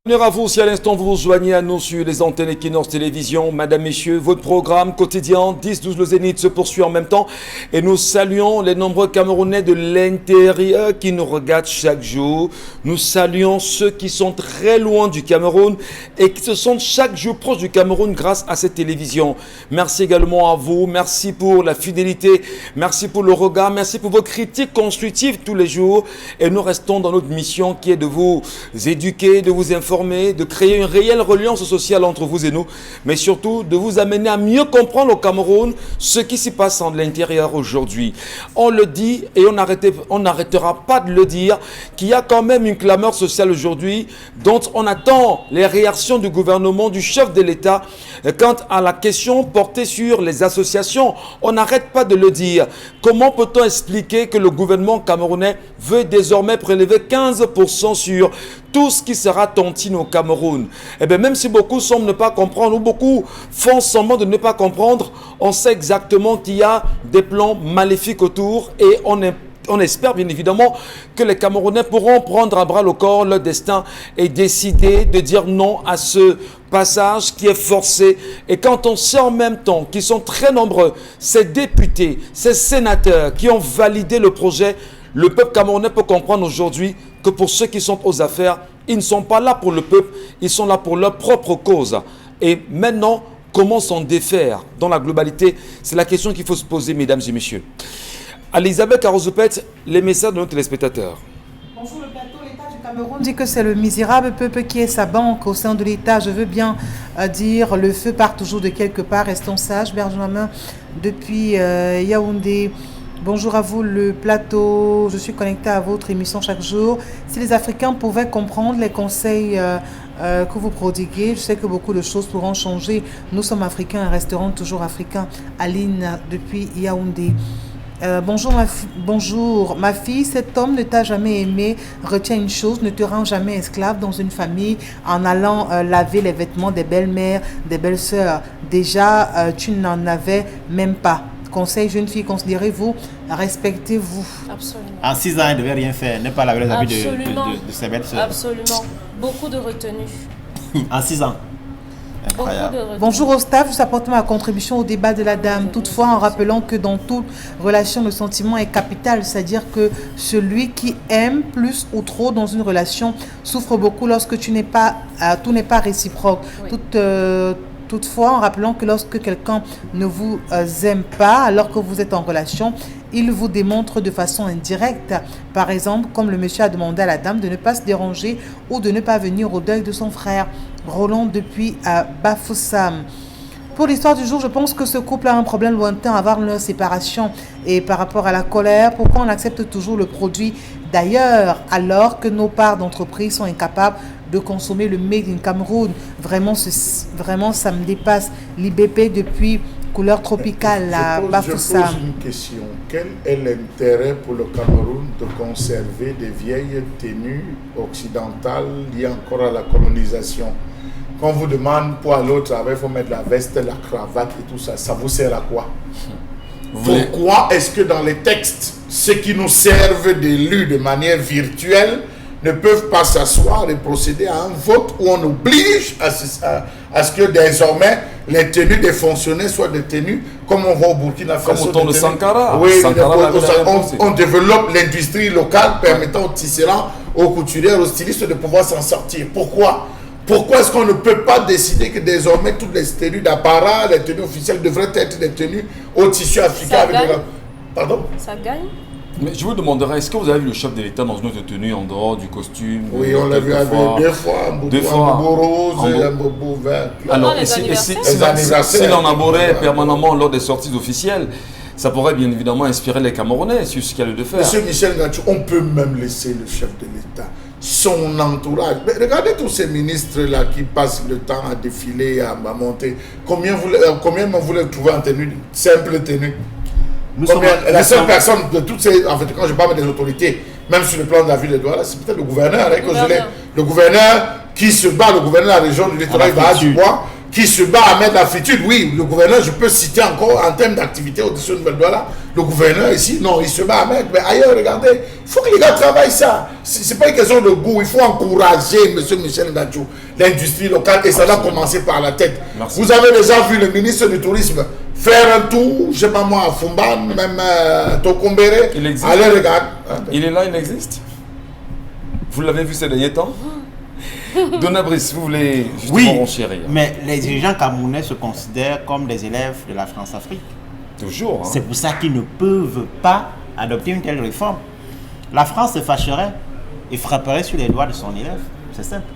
Bienvenue à vous, si à l'instant vous vous rejoignez à nous sur les antennes Equinox Télévision. Madame, Messieurs, votre programme quotidien 10-12 le Zénith se poursuit en même temps. Et nous saluons les nombreux Camerounais de l'intérieur qui nous regardent chaque jour. Nous saluons ceux qui sont très loin du Cameroun et qui se sentent chaque jour proches du Cameroun grâce à cette télévision. Merci également à vous, merci pour la fidélité, merci pour le regard, merci pour vos critiques constructives tous les jours. Et nous restons dans notre mission qui est de vous éduquer, de vous informer, de créer une réelle reliance sociale entre vous et nous, mais surtout de vous amener à mieux comprendre au Cameroun ce qui s'y passe en l'intérieur aujourd'hui. On le dit et on n'arrêtera pas de le dire qu'il y a quand même une clameur sociale aujourd'hui dont on attend les réactions du gouvernement, du chef de l'État quant à la question portée sur les associations. On n'arrête pas de le dire. Comment peut-on expliquer que le gouvernement camerounais veut désormais prélever 15% sur tout ce qui sera tontine au Cameroun? Eh bien, même si beaucoup semblent ne pas comprendre ou beaucoup font semblant de ne pas comprendre, on sait exactement qu'il y a des plans maléfiques autour et on espère bien évidemment que les Camerounais pourront prendre à bras le corps leur destin et décider de dire non à ce passage qui est forcé. Et quand on sait en même temps qu'ils sont très nombreux, ces députés, ces sénateurs qui ont validé le projet, le peuple camerounais peut comprendre aujourd'hui que pour ceux qui sont aux affaires, ils ne sont pas là pour le peuple, ils sont là pour leur propre cause. Et maintenant, comment s'en défaire dans la globalité? C'est la question qu'il faut se poser, mesdames et messieurs. Elisabeth Carozopet, les messages de nos téléspectateurs. Bonjour le plateau, l'État du Cameroun dit que c'est le misérable peuple qui est sa banque au sein de l'État. Je veux bien dire, le feu part toujours de quelque part, restons sages. Benjamin depuis Yaoundé. Bonjour à vous le plateau, je suis connecté à votre émission chaque jour. Si les Africains pouvaient comprendre les conseils que vous prodiguez, je sais que beaucoup de choses pourront changer. Nous sommes Africains et resterons toujours Africains. Aline depuis Yaoundé. Bonjour ma fille, cet homme ne t'a jamais aimé. Retiens une chose, ne te rends jamais esclave dans une famille en allant laver les vêtements des belles-mères, des belles-sœurs. Déjà, tu n'en avais même pas. Conseil, jeune fille, considérez-vous, respectez-vous. Absolument. En 6 ans, elle ne devait rien faire, ne pas laver les habits de ses belles-sœurs. Absolument. Beaucoup de retenue. En 6 ans. Incroyable. Bonjour au staff, je apporte ma contribution au débat de la dame. Toutefois, en rappelant que dans toute relation, le sentiment est capital, c'est-à-dire que celui qui aime plus ou trop dans une relation souffre beaucoup lorsque tout n'est pas réciproque. Oui. Toutefois, en rappelant que lorsque quelqu'un ne vous aime pas alors que vous êtes en relation, il vous démontre de façon indirecte. Par exemple, comme le monsieur a demandé à la dame de ne pas se déranger ou de ne pas venir au deuil de son frère. Roland depuis Bafoussam. Pour l'histoire du jour, je pense que ce couple a un problème lointain avant leur séparation. Et par rapport à la colère, pourquoi on accepte toujours le produit d'ailleurs alors que nos parts d'entreprise sont incapables de consommer le Made in Cameroun? Vraiment, ça me dépasse. L'IBP depuis couleur tropicale à Bafoussam. Je pose une question. Quel est l'intérêt pour le Cameroun de conserver des vieilles tenues occidentales liées encore à la colonisation? Quand on vous demande pour aller au travail, il faut mettre la veste, la cravate et tout ça. Ça vous sert à quoi? Pourquoi est-ce que dans les textes, ceux qui nous servent d'élus de manière virtuelle ne peuvent pas s'asseoir et procéder à un vote où on oblige à ce que désormais les tenues des fonctionnaires soient des tenues comme on voit au Burkina Faso. Comme au temps de Sankara. Oui, on développe l'industrie locale permettant aux tisserands, aux couturiers, aux stylistes de pouvoir s'en sortir. Pourquoi est-ce qu'on ne peut pas décider que désormais toutes les tenues d'apparat, les tenues officielles devraient être des tenues au tissu africain avec des... Pardon? Ça gagne? Mais je vous demanderai, est-ce que vous avez vu le chef de l'État dans une autre tenue en dehors du costume? Oui, on l'a vu avec deux fois, un boubou rose et un boubou vert. Alors, s'il en abordait permanemment lors des sorties officielles, ça pourrait bien évidemment inspirer les Camerounais sur ce qu'il y a de faire. Monsieur Michel Gatchou, on peut même laisser le chef de l'État, son entourage. Mais regardez tous ces ministres-là qui passent le temps à défiler, à monter. Combien vous les trouvez en tenue, simple tenue? La seule personne de toutes ces... En fait, quand je parle des autorités, même sur le plan de la ville de Douala, c'est peut-être le gouverneur. Le gouverneur qui se bat, le gouverneur de la région du littoral du Bois, qui se bat à mettre la fritude. Oui, le gouverneur, je peux citer encore en termes d'activité au-dessus de Nouvelle-Douala, le gouverneur ici, non, il se bat à mettre. Mais ailleurs, regardez, il faut que les gars travaillent ça. Ce n'est pas une question de goût, il faut encourager, M. Michel Ngatou, l'industrie locale, et ça doit commencer par la tête. Merci. Vous avez déjà vu le ministre du Tourisme faire un tour, je ne sais pas moi, à Fumban, même à Tokombere. Il existe. Allez, regarde. Il est là, il existe. Vous l'avez vu ces derniers temps. Donna Brice, vous voulez justement renchérir. Mais les dirigeants camerounais se considèrent comme des élèves de la France-Afrique. Toujours. Hein. C'est pour ça qu'ils ne peuvent pas adopter une telle réforme. La France se fâcherait et frapperait sur les doigts de son élève. C'est simple.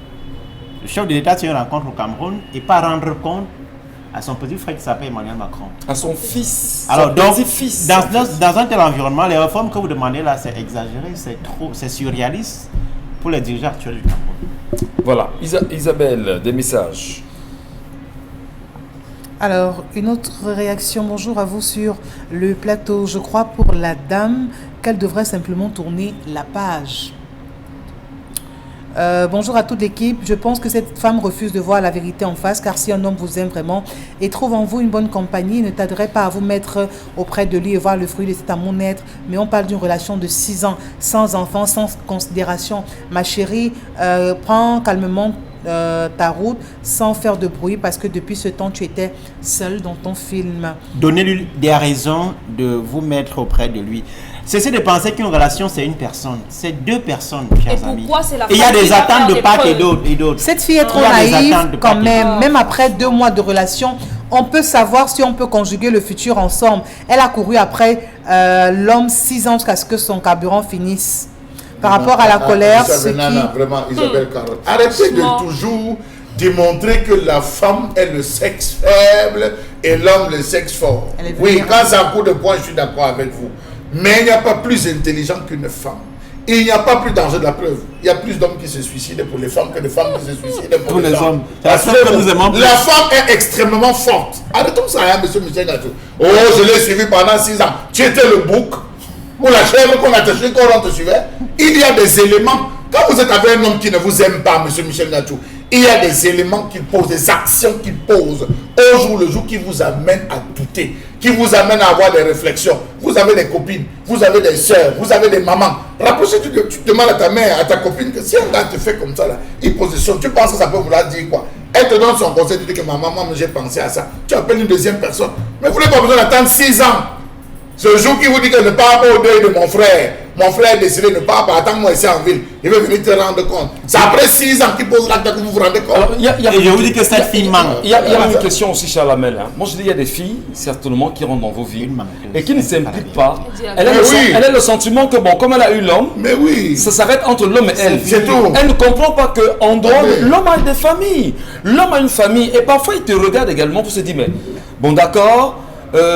Le chef de l'État tient une rencontre au Cameroun et pas rendre compte à son petit frère qui s'appelle Emmanuel Macron. À son fils. Alors donc, fils. Dans un tel environnement, les réformes que vous demandez là, c'est exagéré, c'est trop, c'est surréaliste pour les dirigeants actuels du Cameroun. Voilà, Isabelle, des messages. Alors, une autre réaction, bonjour à vous sur le plateau. Je crois pour la dame qu'elle devrait simplement tourner la page. Bonjour à toute l'équipe. Je pense que cette femme refuse de voir la vérité en face, car si un homme vous aime vraiment et trouve en vous une bonne compagnie, il ne tarderait pas à vous mettre auprès de lui et voir le fruit de cet amour-être. Mais on parle d'une relation de 6 ans, sans enfant, sans considération. Ma chérie, prends calmement ta route sans faire de bruit, parce que depuis ce temps, tu étais seule dans ton film. Donnez-lui des raisons de vous mettre auprès de lui. Cessez de penser qu'une relation, c'est une personne. C'est 2 personnes, chers amis. Et il y a des attentes de part et d'autre. Cette fille est trop naïve quand même. Même après 2 mois de relation, on peut savoir si on peut conjuguer le futur ensemble. Elle a couru après l'homme 6 ans jusqu'à ce que son carburant finisse. Par rapport à la colère, vraiment, Isabelle Carotte. Arrêtez de toujours démontrer que la femme est le sexe faible et l'homme le sexe fort. Oui, quand c'est un coup de poing, je suis d'accord avec vous. Mais il n'y a pas plus intelligent qu'une femme. Il n'y a pas plus danger de la preuve. Il y a plus d'hommes qui se suicident pour les femmes que de femmes qui se suicident pour les hommes. Parce que la femme est extrêmement forte. Arrêtons ça, hein, monsieur Michel Ngatou. Oh, je l'ai suivi pendant 6 ans. Tu étais le bouc ou la chèvre qu'on a te suivi, qu'on te suivait. Il y a des éléments. Quand vous êtes avec un homme qui ne vous aime pas, monsieur Michel Ngatou, il y a des éléments qu'il pose, des actions qu'il pose au jour le jour qui vous amènent à douter, qui vous amènent à avoir des réflexions. Vous avez des copines, vous avez des soeurs, vous avez des mamans. Rapprochez, tu demandes à ta mère, à ta copine, que si un gars te fait comme ça, là, il positionne, tu penses que ça peut vouloir dire quoi? Elle te donne son conseil, tu dis que ma maman, j'ai pensé à ça. Tu appelles une deuxième personne. Mais vous n'avez pas besoin d'attendre 6 ans. Ce jour qui vous dit que ne parle pas au deuil de mon frère est décidé de ne pas, attends-moi ici en ville, il veut venir te rendre compte. C'est après 6 ans qu'il pose l'acte que vous vous rendez compte. Alors, et je vous dis que cette fille manque. Il y a une question aussi, Charles Hamel. Hein. Moi, je dis, il y a des filles, certainement, qui rentrent dans vos vies et qui ne s'impliquent pas. Elle a le sentiment que, bon, comme elle a eu l'homme, ça s'arrête entre l'homme et elle. C'est tout. Elle ne comprend pas qu'en dehors, l'homme a des familles. L'homme a une famille. Et parfois, il te regarde également pour se dire, mais, bon, d'accord.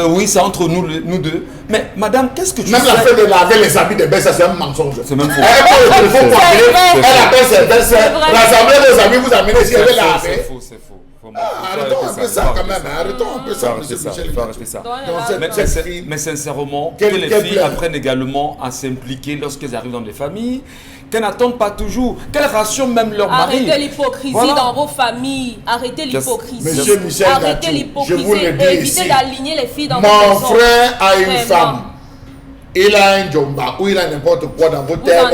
Oui, c'est entre nous deux. Mais madame, qu'est-ce que tu fais? Même la fait de laver les habits de bain, ça c'est un mensonge. C'est même faux. Elle appelle ses belles-sœurs. L'assemblée des amis vous amenez si elle est là. C'est faux, c'est faux. Arrêtons un peu ça quand même. Arrêtons un peu ça, monsieur Michel. Mais sincèrement, que les filles apprennent également à s'impliquer lorsqu'elles arrivent dans des familles, qu'elles n'attendent pas toujours, qu'elles rassurent même leur mari. Arrêtez l'hypocrisie dans vos familles. Arrêtez l'hypocrisie. Monsieur Michel, arrêtez l'hypocrisie. Évitez d'aligner les filles dans vos maisons. Mon frère a une femme. Il a un jomba ou il a n'importe quoi dans vos terres.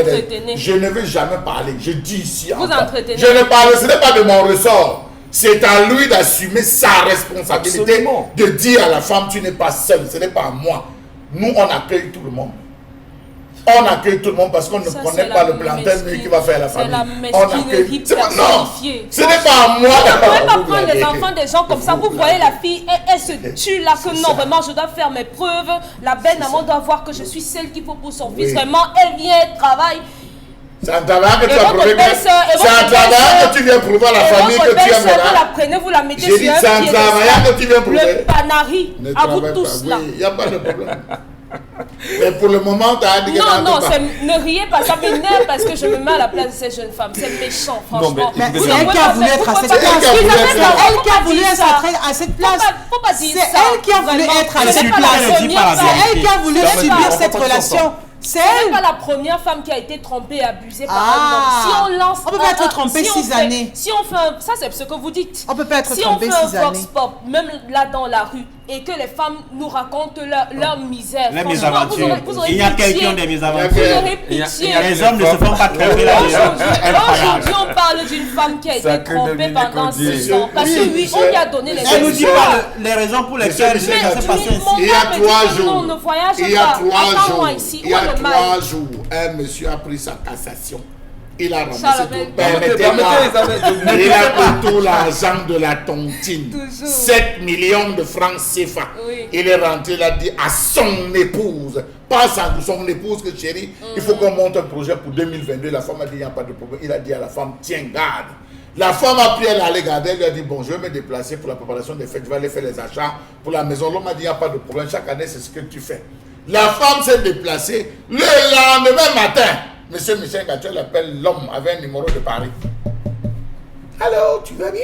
Je ne veux jamais parler. Je dis ici. Vous entretenez. Je ne parle, ce n'est pas de mon ressort. C'est à lui d'assumer sa responsabilité. Absolument. De dire à la femme, tu n'es pas seule, ce n'est pas à moi. Nous, on accueille tout le monde. On accueille tout le monde parce qu'on ne connaît pas le plantain qui va faire la famille. On accueille. Non, ce n'est pas à moi. Vous ne pouvez pas prendre les enfants des gens comme ça. Vous voyez la fille, elle se tue là, que non, vraiment, je dois faire mes preuves. La belle maman doit voir que je suis celle qu'il faut pour son fils. Vraiment, elle vient, elle travaille. C'est un travail que tu as prouvé. C'est un travail que tu viens prouver à la famille que tu aimes. Vous la prenez, vous la mettez sur un pied. C'est un travail que tu viens prouver. Le panari, à vous tous là. Il n'y a pas de problème. Mais pour le moment, tu as dit que non, ne riez pas, ça m'énerve parce que je me mets à la place de ces jeunes femmes. C'est méchant, franchement. C'est elle qui a voulu être à cette place. C'est elle qui a voulu être à cette place. Faut pas dire ça. C'est elle qui a voulu être à cette place. C'est elle qui a voulu subir cette relation. C'est Ce n'est elle. pas la première femme qui a été trompée et abusée par Ah. un homme. Si on lance... On peut pas être trompé 6 années. Si on fait ça c'est ce que vous dites. On peut pas être si trompé on fait 6 un vox années. pop, même là dans la rue, et que les femmes nous racontent leur misère, Les franchement, mésaventures. vous aurez Il y a pitié. quelqu'un des Vous mésaventures. aurez Il y a- pitié. Les hommes ne se font pas tromper là. Aujourd'hui, on parle d'une femme qui a été Sacré trompée Dominique pendant Odier. 6 ans. Parce que oui, on lui a donné les Elle nous dit raisons. pas les raisons pour lesquelles Monsieur ça Michel, s'est passé ainsi. Il y a Mon père me 3 dit que jours, non, ne voyage il y a pas. 3 Attends-moi jours, ici. il y a Où est le 3 mal? jours, un monsieur a pris sa cassation. Il a ramassé Charles, tout. Permettez, Permettez-moi. Isabelle, de- Il a pris tout l'argent de la tontine. Toujours. 7 millions de francs CFA. Oui. Il est rentré, il a dit à son épouse, pas à son épouse que chérie, il faut qu'on monte un projet pour 2022. La femme a dit, il n'y a pas de problème. Il a dit à la femme, tiens, garde. La femme a pris, elle allait garder, elle lui a dit, bon, je vais me déplacer pour la préparation des fêtes, je vais aller faire les achats pour la maison. L'homme a dit, il n'y a pas de problème, chaque année, c'est ce que tu fais. La femme s'est déplacée. Le lendemain matin, Monsieur Michel Gatuel appelle l'homme avec un numéro de Paris. Alors, tu vas bien?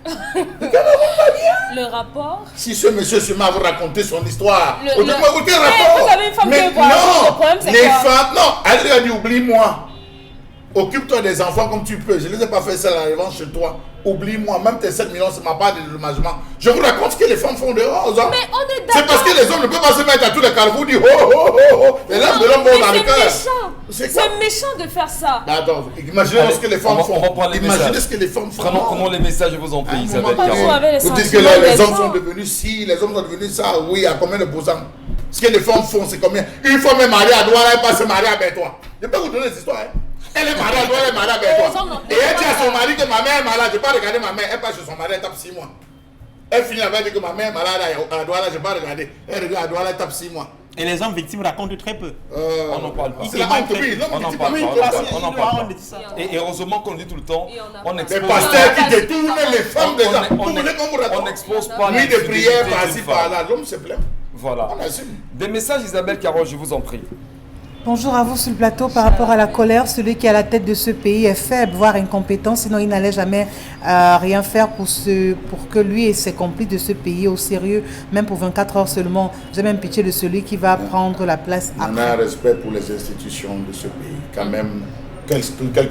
Comment va bien? Le rapport. Si ce monsieur se met à vous raconter son histoire, Le- auquel le- rapport? Mais vous avez une femme Mais qui voit, non, le problème, c'est les quoi? femmes, non, elle lui a dit oublie-moi. Occupe-toi des enfants comme tu peux. Je ne les ai pas fait ça à la revanche chez toi. Oublie-moi, même tes 7 millions, c'est ma part de dédommagement. Je vous raconte ce que les femmes font dehors aux hommes. Mais on est C'est parce d'accord. que les hommes ne peuvent pas se mettre à tous les carrefours, dire oh oh oh oh. Les larmes de l'homme vont dans Mais le cœur. c'est méchant. C'est quoi? C'est méchant de faire ça. Bah, attends, imaginez Allez, ce que les femmes on font. va prendre les Imaginez messages. ce que les femmes font. Prenons les messages, je vous en À prie, un Isabelle moment donné, Vous avez les Caron. vous dites que sentiments les des hommes gens. sont devenus ci, les hommes sont devenus ça, oui, à combien de pourcents? Ce que les femmes font, c'est combien? Une femme est mariée à Douala, elle passe se marier avec toi. Je peux vous donner des histoires. Hein? Elle est mariée à Douala, elle est mariée avec Les toi. hommes n'ont Et elle pas dit à son ça. mari que ma mère est malade, je ne vais pas regarder ma mère. Elle passe chez son mari, elle tape 6 mois. Elle finit avec dire que ma mère est malade à Douala, je ne vais pas regarder. Elle regarde à Douala, elle tape 6 mois. Et les hommes victimes racontent très peu. On n'en parle pas. C'est la honte, oui. On n'en Non, parle mais pas. tu dis pas. On n'en parle pas. dit ça. Et heureusement qu'on le dit tout le temps, Et on a on pas- Les expose. pasteurs qui détournent les femmes des gens. Vous on- voulez qu'on vous on raconte? n'expose pas Nuit de l'infidélité prière d'une par-ci femme. par-là. L'homme se plaint. Voilà. On assume. Des messages, Isabelle Caron, je vous en prie. Bonjour à vous sur le plateau. Par rapport à la colère, celui qui est à la tête de ce pays est faible, voire incompétent, sinon il n'allait jamais rien faire pour que lui et ses complices de ce pays au sérieux, même pour 24 heures seulement. J'ai même pitié de celui qui va prendre la place On a un après. respect pour les institutions de ce pays. Quand même, quel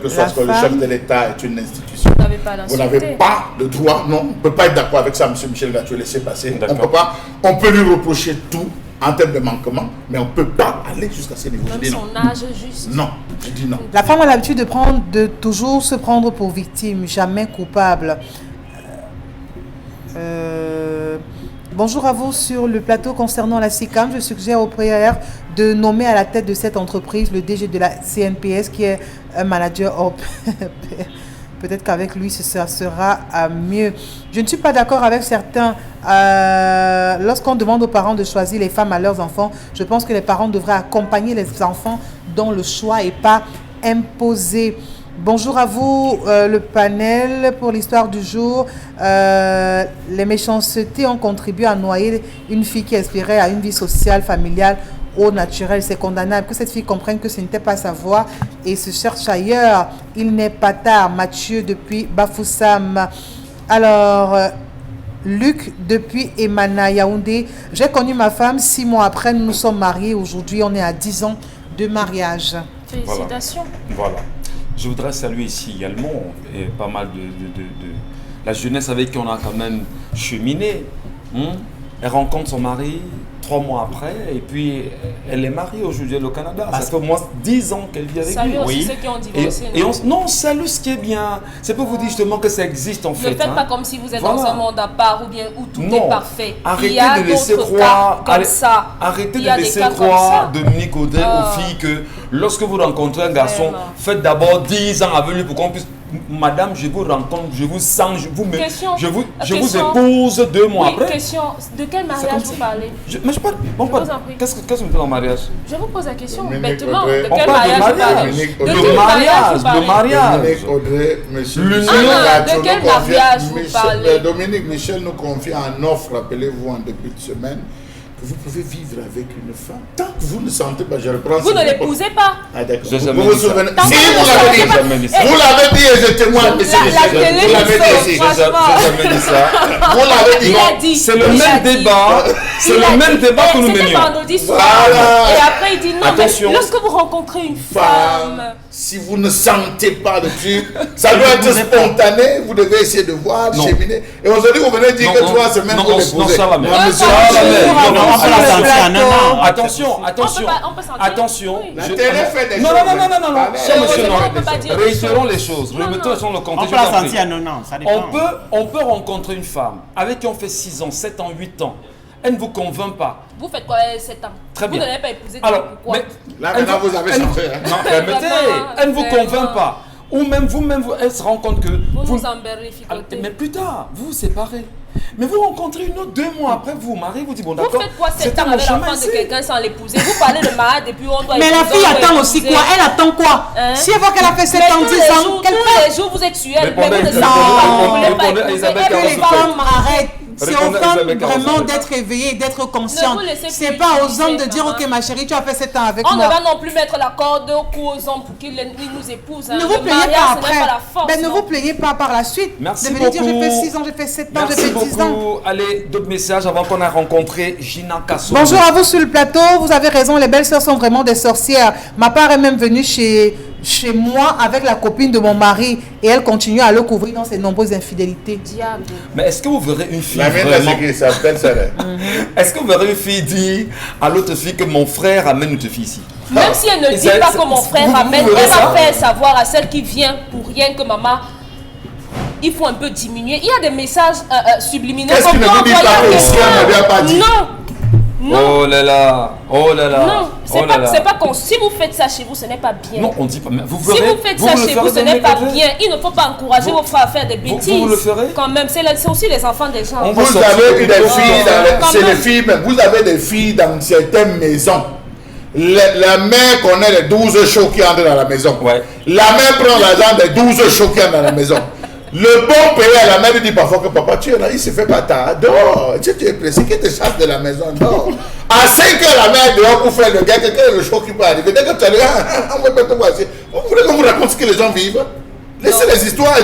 que soit La ce que le femme- chef de l'État est une institution. Vous n'avez pas Vous n'avez d'insulter. pas de droit, non, on ne peut pas être d'accord avec ça, M. Michel Gatuel, laissez passer. D'accord. On peut pas, on peut lui reprocher tout en termes de manquement, mais on ne peut pas aller jusqu'à ce niveau. Je Même dis non. son âge juste. Non, je dis non. La femme a l'habitude de toujours se prendre pour victime, jamais coupable. Bonjour à vous sur le plateau concernant la SICAM. Je suggère au prière de nommer à la tête de cette entreprise le DG de la CNPS qui est un manager hors pair. Peut-être qu'avec lui, ça sera mieux. Je ne suis pas d'accord avec certains. Lorsqu'on demande aux parents de choisir les femmes à leurs enfants, je pense que les parents devraient accompagner les enfants dans le choix et pas imposer. Bonjour à vous, le panel pour l'histoire du jour. Les méchancetés ont contribué à noyer une fille qui aspirait à une vie sociale, familiale, au naturel. C'est condamnable que cette fille comprenne que ce n'était pas sa voie et se cherche ailleurs. Il n'est pas tard. Mathieu depuis Bafoussam. Alors, Luc depuis Emana Yaoundé. J'ai connu ma femme 6 mois après. Nous nous sommes mariés. Aujourd'hui, on est à 10 ans de mariage. Félicitations. Voilà. Je voudrais saluer ici également et pas mal de la jeunesse avec qui on a quand même cheminé. Elle rencontre son mari 3 mois après et puis elle est mariée aujourd'hui au Canada. Ça fait au moins 10 ans qu'elle vit avec Salut lui. aussi Oui. ceux qui ont Et, divorcé. et on salue ce qui est bien. C'est pour vous dire justement que ça existe en Ne fait. faites hein. pas comme si vous êtes Voilà. dans un monde à part ou bien où tout Non. est parfait. Arrêtez Il y a de laisser d'autres croire, cas comme ça. arrêtez Il de y a des laisser cas comme croire, ça. Dominique Audrey, Ah. aux filles que lorsque vous rencontrez un garçon, Vraiment. faites d'abord 10 ans avec lui pour qu'on puisse. Madame, je vous rencontre, je vous sens, je vous Question. je vous Question. épouse 2 mois Oui, après. question. De quel C'est mariage comme vous ça. parlez? Mais je parle. On Je parle. vous en prie. Qu'est-ce que vous faites en mariage? Je vous pose la question Dominique bêtement. Audrey. De On quel parle de mariage vous mariage. parlez? Dominique De Audrey. quel Le mariage vous mariage, parlez? le mariage. Dominique Audrey, monsieur L'union. Michel Ah, Gatuel de quel nous confie- mariage vous Michel- parlez? Dominique Michel nous confie en offre, rappelez-vous, en début de semaine, vous pouvez vivre avec une femme tant que vous ne sentez pas, je reprends. Vous ne l'épousez pas. Ah d'accord. J'ai Vous jamais vous dit ça. souvenez. Tant Si que vous l'avez dit, jamais dit ça. vous l'avez dit et je témoigne, monsieur La Michel. télé Vous l'avez nous dit ici. sauve, franchement. J'ai jamais dit ça. Vous l'avez dit. Il a dit. C'est le Il a même dit. débat. C'est le même débat que nous C'était menions. vendredi soir. Voilà. Et après, il dit non, Attention. mais lorsque vous rencontrez une Femme, femme, si vous ne sentez pas le truc, ça doit être spontané, vous devez essayer de voir, Non. cheminer. Et aujourd'hui, vous venez dire que 3 semaines, vous l'épouser. ça va même. Non, monsieur, Ça va même. Bonjour à Non, vous non, sur attends, le attention, plateau. non, non. Attention, on peut sentir. attention. Oui. La Je- télé fait des non, choses. non, non, non, non, non, Allez, cher monsieur, heureusement, non. on peut pas dire des Réitérons choses. les choses. Non, Remettons non. les choses dans le On contexte. peut je la t'en prie. sentir à 90, ça dépend. On peut rencontrer une femme avec qui on fait 6 ans, 7 ans, 8 ans. Elle ne vous convainc pas. Vous faites quoi 7 ans? Très bien. Vous n'avez pas épousé Alors, pourquoi? mais Là, maintenant, vous avez changé. Hein. non, permettez, elle ne vous Vraiment. convainc pas. Ou même vous-même, elle se rend compte que Vous nous embellificotez. mais plus tard, vous vous séparez. Mais vous rencontrez une autre 2 mois après, vous vous mariez, vous dites bon Vous d'accord. faites quoi 7 c'était ans mon avec chemin l'enfant de ici. quelqu'un sans l'épouser? Vous parlez de mariage et puis on doit Mais la épouser, fille on doit attend aussi épouser. quoi? Elle attend quoi? Hein? Si elle voit qu'elle a fait 7 Mais ans, tous 10 les ans, jours, qu'elle tous fait? les jours, vous êtes tués. Mais Répondez, vous ne savez répondez, pas, vous ne voulez répondez pas à épouser. Isabelle Et puis Que les les Caron-Soufflet. femmes femmes arrêtent. C'est aux Répondez à femmes Isabelle vraiment Caron-Soufflet. d'être éveillées, d'être conscientes. Ne vous laissez C'est plus pas aux utiliser, hommes de dire maman. ok ma chérie, tu as fait 7 ans avec On ne moi. va non plus mettre la corde au cou aux hommes pour qu'ils nous épousent. hein. Ne vous Le plaignez mariage, pas ce n'est après. pas la force, Ben, ne non. vous plaignez pas par la suite. Merci de venir dire j'ai beaucoup. fait 6 ans, j'ai fait 7 ans, j'ai Merci fait 10 ans. beaucoup. Allez, d'autres messages avant qu'on a rencontré Gina Kassongo. Bonjour à vous sur le plateau. Vous avez raison, les belles sœurs sont vraiment des sorcières. Ma part est même venue chez moi avec la copine de mon mari et elle continue à le couvrir dans ses nombreuses infidélités. Diable. Mais est-ce que vous verrez une fille La mienne, vraiment... c'est qui s'appelle ça. Est-ce que vous verrez une fille dire à l'autre fille que mon frère amène une fille ici? Même si elle ne Et dit ça- pas ça- que mon frère vous ramène, verrez elle va ça? faire savoir à celle qui vient pour rien que maman, il faut un peu diminuer. Il y a des messages subliminaux. Qu'est-ce qu'on qu'il ne peut vous dit envoyer pas à que si quelqu'un. elle ne lui a pas dit? Non. Non. Oh là là, oh là là. Non, c'est oh là là. pas con. Si vous faites ça chez vous, ce n'est pas bien. Non, on dit pas. Mais vous Si verrez, vous faites vous ça le chez vous, ferez ce dans n'est mes pas cafés. bien. Il ne faut pas encourager Vous- vos frères à faire des vous bêtises. le ferez? Quand même, c'est aussi les enfants des gens. On va Vous sortir avez des des choses. filles, Quand c'est les même. filles, mais vous avez des filles dans certaines maisons. La mère connaît les 12 chauds qui entrent dans la maison. Ouais. La mère prend l'argent des 12 chauds qui entrent dans la maison. Le bon père, la mère lui dit parfois que papa, tu es là, il se fait pas tard, dors. Tu es pressé, qui te chasse de la maison, dors. À 5 heures, la mère est dehors pour faire le gars, quelqu'un est le chaud qui peut arriver. Dès que tu arrives, on va te voir ici. Vous voulez qu'on vous raconte ce que les gens vivent? Laissez les histoires,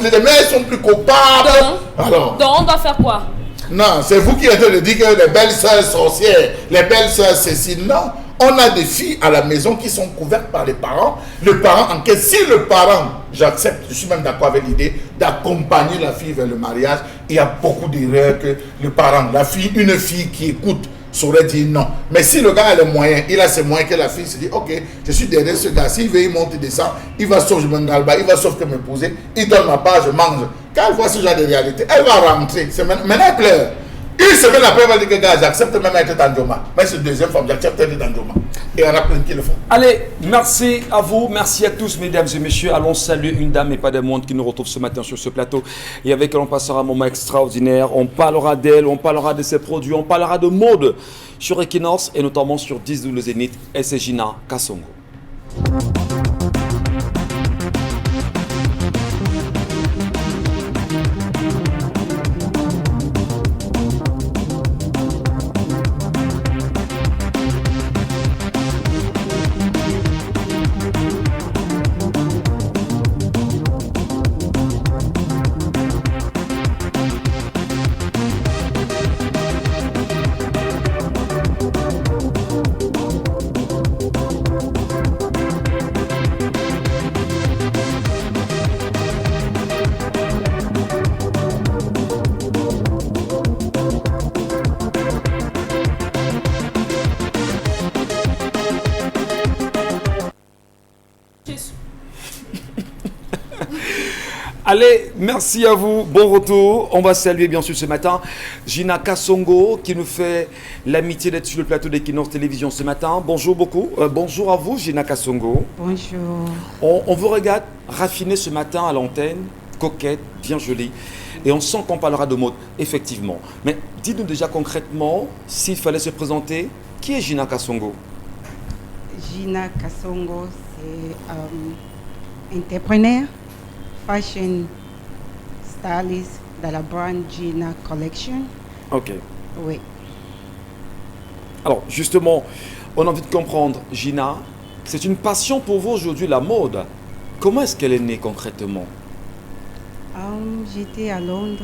les mères sont plus coupables. Alors, Donc, on doit faire quoi? non, c'est vous qui êtes en train de dire que les belles sœurs sorcières, les belles sœurs ceci. Non, on a des filles à la maison qui sont couvertes par les parents. Le parent enquête. Si le parent, j'accepte, je suis même d'accord avec l'idée d'accompagner la fille vers le mariage, il y a beaucoup d'erreurs que le parent, la fille, une fille qui écoute, saurait dire non. Mais si le gars a les moyens, il a ses moyens, que la fille se dit, ok, je suis derrière ce gars, s'il veut, il monte, il descend, il va sauf je me galba, il va sauf que m'épouser, il donne ma part, je mange. Quand elle voit ce genre de réalité, elle va rentrer. Maintenant, elle pleure. Une semaine après, elle va dire que gars, j'accepte même être dans Djoma. Mais c'est deuxième femme, j'accepte être dans Djoma. Et il y en a plein qui le font. Allez, merci à vous, merci à tous, mesdames et messieurs. Allons saluer une dame et pas des moindres qui nous retrouve ce matin sur ce plateau et avec elle on passera un moment extraordinaire. On parlera d'elle, on parlera de ses produits, on parlera de mode sur Equinox et notamment sur 10 le Zénith et c'est Gina Kassongo. Allez, merci à vous, bon retour. On va saluer bien sûr ce matin Gina Kassongo qui nous fait l'amitié d'être sur le plateau d'Equinox Télévision ce matin. Bonjour beaucoup, bonjour à vous Gina Kassongo. Bonjour. On vous regarde raffinée ce matin à l'antenne, coquette, bien jolie. Et on sent qu'on parlera de mode, effectivement. Mais dites-nous déjà concrètement, s'il fallait se présenter, qui est Gina Kassongo? Gina Kassongo, c'est entrepreneur, fashion stylist dans la brand Gina Collection. Ok. Oui. Alors justement, on a envie de comprendre, Gina, c'est une passion pour vous aujourd'hui, la mode. Comment est-ce qu'elle est née concrètement? J'étais à Londres,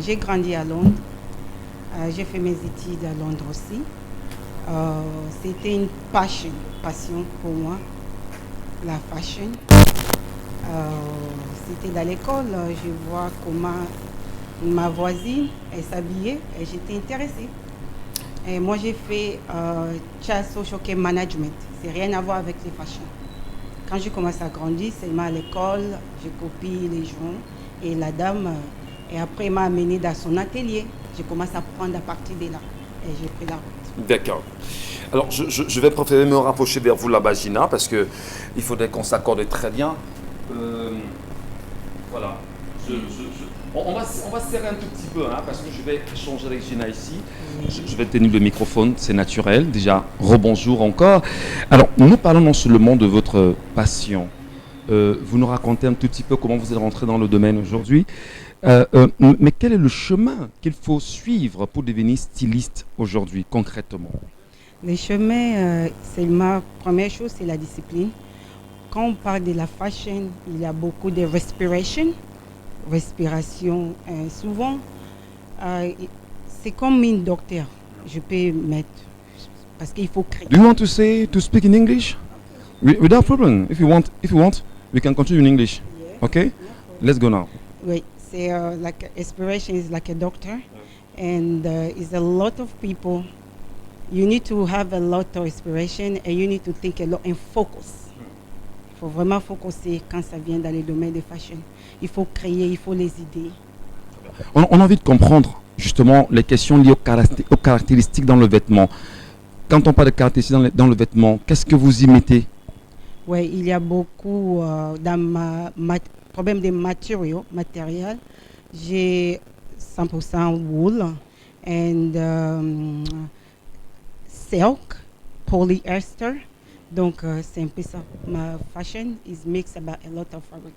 j'ai grandi à Londres, j'ai fait mes études à Londres aussi. C'était une passion pour moi, la fashion. C'était dans l'école, je vois comment ma voisine elle s'habillait et j'étais intéressée. Et moi j'ai fait social care management, c'est rien à voir avec les fashions. Quand je commence à grandir, seulement à l'école, je copie les gens et la dame, et après m'a amenée dans son atelier. Je commence à prendre à partir de là et j'ai pris la route. D'accord. Alors, je vais préférer me rapprocher vers vous là-bas, Gina, parce qu'il faudrait qu'on s'accorde très bien. Voilà. On va serrer un tout petit peu, hein, parce que je vais échanger avec Gina ici. Je vais tenir le microphone, c'est naturel. Déjà, rebonjour encore. Alors, nous parlons non seulement de votre passion. Vous nous racontez un tout petit peu comment vous êtes rentré dans le domaine aujourd'hui. Mais quel est le chemin qu'il faut suivre pour devenir styliste aujourd'hui, concrètement? Le chemin, c'est ma première chose, c'est la discipline. Quand on parle de la fashion, il y a beaucoup de respiration. Souvent, c'est comme une docteur. Je peux mettre, parce qu'il faut créer. Do you want to speak in English? Without problem. If you want, we can continue in English. Okay? Let's go now. Oui, c'est like inspiration is like a doctor, and it's a lot of people. You need to have a lot of inspiration, and you need to think a lot and focus. Il faut vraiment focuser quand ça vient dans les domaines de fashion. Il faut créer, il faut les idées. On a envie de comprendre justement les questions liées aux caractéristiques dans le vêtement. Quand on parle de caractéristiques dans le vêtement, qu'est-ce que vous y mettez? Oui, il y a beaucoup dans problème de matériel. J'ai 100% wool and silk, polyester. Donc, c'est un peu ça. Ma fashion is mixed about a lot of fabric.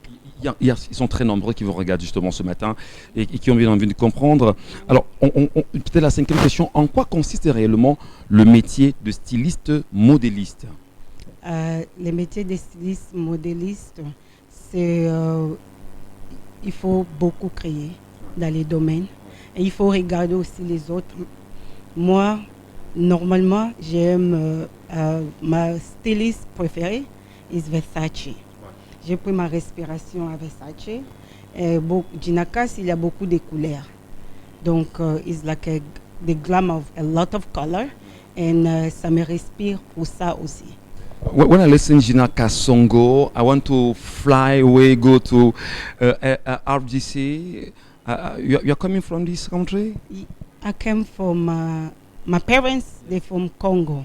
Ils sont très nombreux qui vous regardent justement ce matin et qui ont envie de comprendre. Alors, peut-être la cinquième question, en quoi consiste réellement le métier de styliste modéliste? Le métier de styliste modéliste, c'est il faut beaucoup créer dans les domaines et il faut regarder aussi les autres. Moi, normalement, j'aime ma styliste préférée is Versace. J'ai pris ma respiration à Versace. Gina Kass, il y a beaucoup de couleurs. Donc, it's like the glam of a lot of color. And ça me respire pour ça aussi. When I listen Gina Kasongo, I want to fly away, go to RGC. You're coming from this country? I came from... my parents, they're from Congo.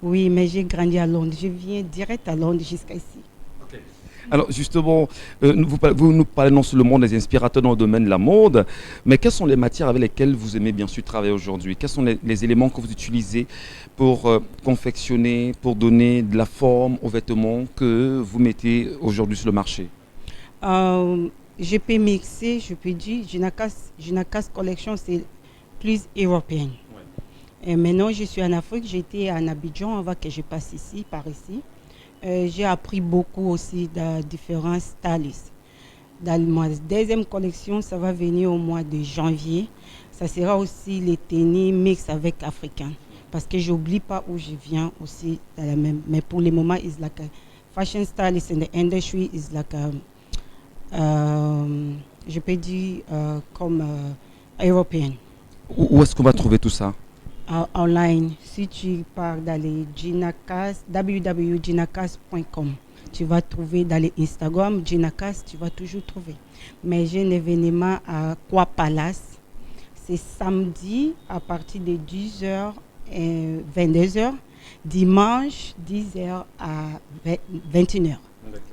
Oui, mais j'ai grandi à Londres. Je viens direct à Londres jusqu'à ici. Okay. Alors justement, vous nous parlez non seulement des inspirateurs dans le domaine de la mode, mais quelles sont les matières avec lesquelles vous aimez bien sûr travailler aujourd'hui? Quels sont les éléments que vous utilisez pour confectionner, pour donner de la forme aux vêtements que vous mettez aujourd'hui sur le marché? Je peux mixer, je peux dire, Gina Kass Collection, c'est plus européen. Et maintenant, je suis en Afrique, j'étais en Abidjan avant que je passe ici, par ici. J'ai appris beaucoup aussi de différents stylistes. Dans ma deuxième collection, ça va venir au mois de janvier. Ça sera aussi les tenues mix avec africains. Parce que je n'oublie pas où je viens aussi. Dans la même. Mais pour le moment, it's like a fashion stylist in the industry, is like je peux dire comme européenne. Où est-ce qu'on va trouver tout ça? Online, si tu pars dans les Gina Kass, www.ginakass.com, tu vas trouver dans les Instagram Gina Kass, tu vas toujours trouver. Mais j'ai un événement à Kwa Palace, c'est samedi à partir de 10h et 22h, dimanche 10h à 21h.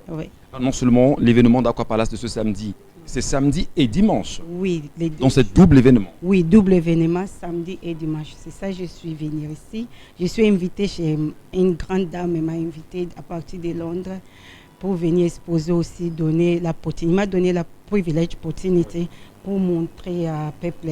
Oui. Non seulement l'événement d'Aqua Palace de ce samedi, c'est samedi et dimanche. Oui. Donc c'est double événement. Oui, double événement, samedi et dimanche. C'est ça, je suis venue ici. Je suis invitée chez une grande dame, elle m'a invitée à partir de Londres pour venir exposer aussi, il m'a donné la privilège, opportunité pour montrer à peuple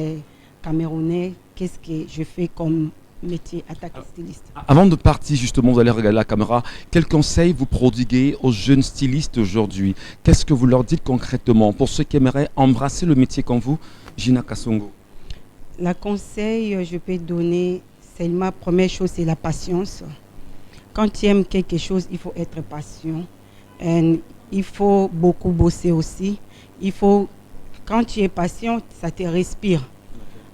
camerounais qu'est-ce que je fais comme métier attaque styliste. Avant de partir, justement, vous allez regarder la caméra. Quel conseil vous prodiguez aux jeunes stylistes aujourd'hui? Qu'est-ce que vous leur dites concrètement pour ceux qui aimeraient embrasser le métier comme vous, Gina Kassongo? La conseil, je peux donner, c'est ma première chose, c'est la patience. Quand tu aimes quelque chose, il faut être patient. Et il faut beaucoup bosser aussi. Quand tu es patient, ça te respire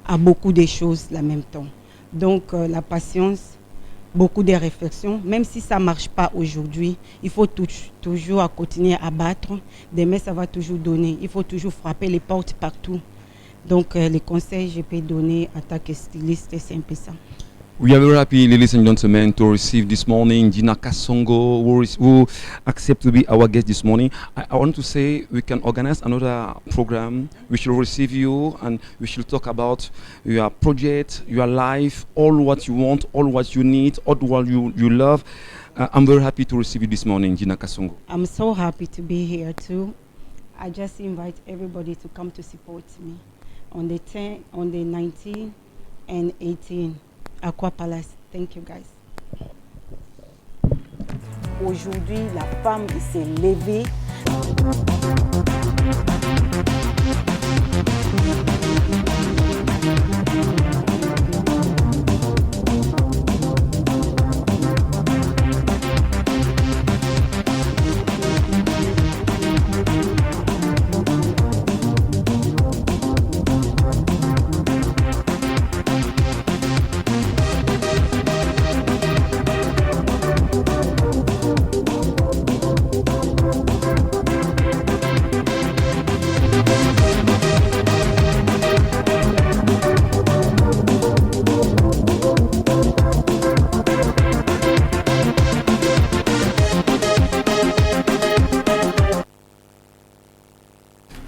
à beaucoup de choses en même temps. Donc la patience, beaucoup de réflexions, même si ça ne marche pas aujourd'hui, il faut toujours continuer à battre. Demain, ça va toujours donner. Il faut toujours frapper les portes partout. Donc les conseils que je peux donner à ta styliste, c'est un peu ça. We are very happy, ladies and gentlemen, to receive this morning Gina Kassongo, who accept to be our guest this morning. I want to say we can organize another program. We should receive you and we should talk about your project, your life, all what you want, all what you need, all what you love. I'm very happy to receive you this morning, Gina Kassongo. I'm so happy to be here too. I just invite everybody to come to support me on the 19 and 18. Aqua Palace. Thank you guys. Aujourd'hui, la femme s'est levée.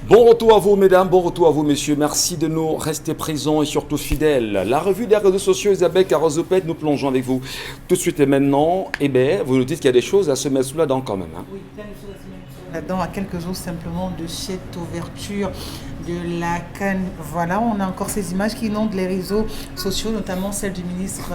Bon retour à vous, mesdames, bon retour à vous, messieurs. Merci de nous rester présents et surtout fidèles. La revue des réseaux sociaux, Isabelle Carozopet, nous plongeons avec vous tout de suite et maintenant. Eh bien, vous nous dites qu'il y a des choses à se mettre sous la dent quand même. Hein. Oui, plein de choses à se mettre sous la dent, à quelques jours simplement de cette ouverture de la CAN. Voilà, on a encore ces images qui inondent les réseaux sociaux, notamment celle du ministre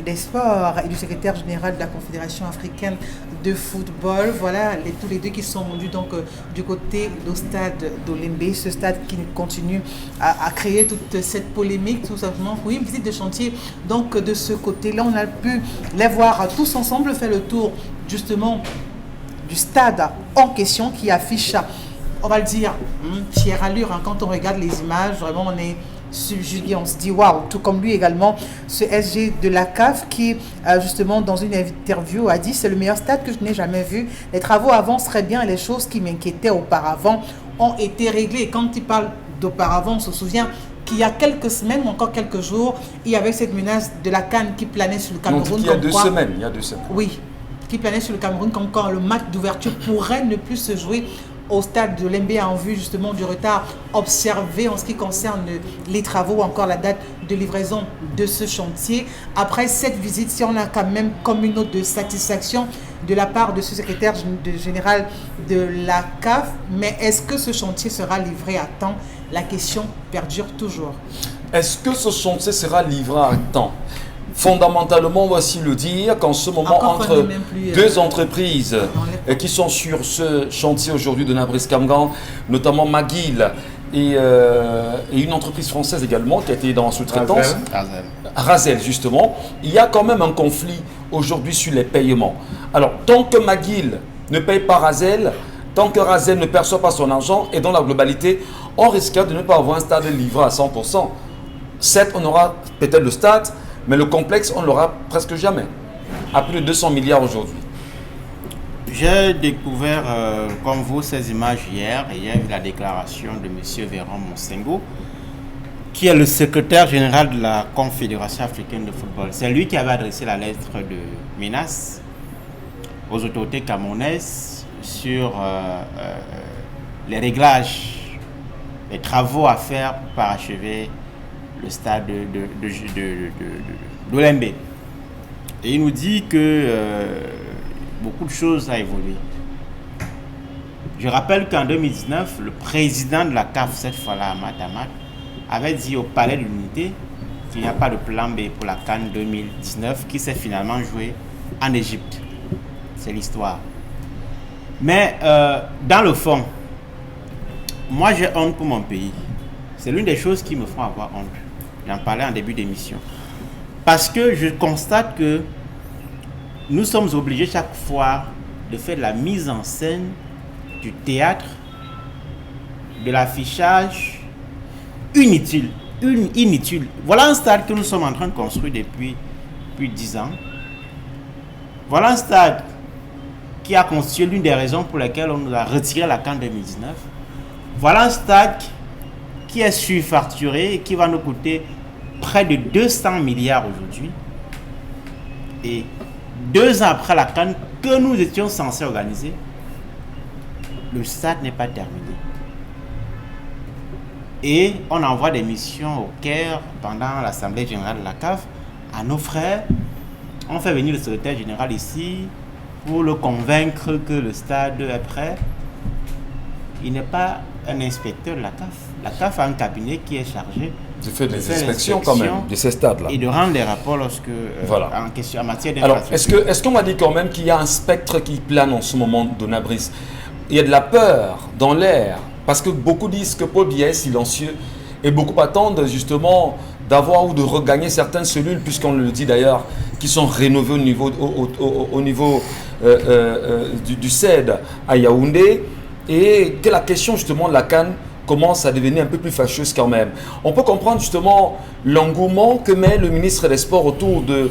des Sports et du secrétaire général de la Confédération africaine de football. Voilà, tous les deux qui sont rendus donc du côté du stade d'Olembe, ce stade qui continue à créer toute cette polémique, tout simplement. Oui, une visite de chantier donc de ce côté-là, on a pu les voir tous ensemble faire le tour justement du stade en question qui affiche, on va le dire, fière allure. Hein. Quand on regarde les images, vraiment on est subjugué, on se dit waouh, tout comme lui également, ce SG de la CAF qui justement dans une interview a dit c'est le meilleur stade que je n'ai jamais vu, les travaux avancent très bien et les choses qui m'inquiétaient auparavant ont été réglées. Et quand il parle d'auparavant, on se souvient qu'il y a quelques semaines ou encore quelques jours, il y avait cette menace de la CAN qui planait sur le Cameroun. Il y a deux semaines. Oui, qui planait sur le Cameroun comme quand le match d'ouverture pourrait ne plus se jouer au stade de Lembe en vue justement du retard observé en ce qui concerne les travaux ou encore la date de livraison de ce chantier. Après cette visite, si on a quand même comme une note de satisfaction de la part de ce secrétaire général de la CAF, mais est-ce que ce chantier sera livré à temps? La question perdure toujours. Est-ce que ce chantier sera livré à temps? Fondamentalement, voici le dire qu'en ce moment, entre deux entreprises qui sont sur ce chantier aujourd'hui de Nabris-Kamgan, notamment McGill et une entreprise française également qui a été dans la sous-traitance, Razel justement, il y a quand même un conflit aujourd'hui sur les paiements. Alors, tant que McGill ne paye pas Razel, tant que Razel ne perçoit pas son argent, et dans la globalité, on risque de ne pas avoir un stade livré à 100%. Certes, on aura peut-être le stade, mais le complexe, on ne l'aura presque jamais. À plus de 200 milliards aujourd'hui. J'ai découvert, comme vous, ces images hier. Et il y a eu la déclaration de M. Véran Monsengo, qui est le secrétaire général de la Confédération africaine de football. C'est lui qui avait adressé la lettre de menace aux autorités camerounaises sur les réglages, les travaux à faire pour parachever le stade d'Olembe. Et il nous dit que beaucoup de choses ont évolué. Je rappelle qu'en 2019, le président de la CAF, cette fois-là, Ahmad Ahmad, avait dit au Palais de l'Unité qu'il n'y a pas de plan B pour la CAN 2019 qui s'est finalement jouée en Égypte. C'est l'histoire. Mais dans le fond, moi j'ai honte pour mon pays. C'est l'une des choses qui me font avoir honte. J'en parlais en début d'émission. Parce que je constate que nous sommes obligés chaque fois de faire de la mise en scène, du théâtre, de l'affichage inutile. Voilà un stade que nous sommes en train de construire depuis 10 ans. Voilà un stade qui a constitué l'une des raisons pour lesquelles on nous a retiré la CAN 2019. Voilà un stade qui est surfacturé et qui va nous coûter près de 200 milliards aujourd'hui. Et 2 ans après la CAN que nous étions censés organiser, le stade n'est pas terminé. Et on envoie des missions au Caire pendant l'Assemblée générale de la CAF à nos frères. On fait venir le secrétaire général ici pour le convaincre que le stade est prêt. Il n'est pas un inspecteur de la CAF. La CAF a un cabinet qui est chargé de faire des inspections quand même de ces stades-là. Et de rendre des rapports lorsque, voilà. en matière d'infrastructure. Alors, est-ce qu'on m'a dit quand même qu'il y a un spectre qui plane en ce moment de Nabris? Il y a de la peur dans l'air, parce que beaucoup disent que Paul Biya est silencieux, et beaucoup attendent justement d'avoir ou de regagner certaines cellules, puisqu'on le dit d'ailleurs, qui sont rénovées au niveau du CED à Yaoundé, et que la question justement de la CAN commence à devenir un peu plus fâcheuse quand même. On peut comprendre justement l'engouement que met le ministre des Sports autour de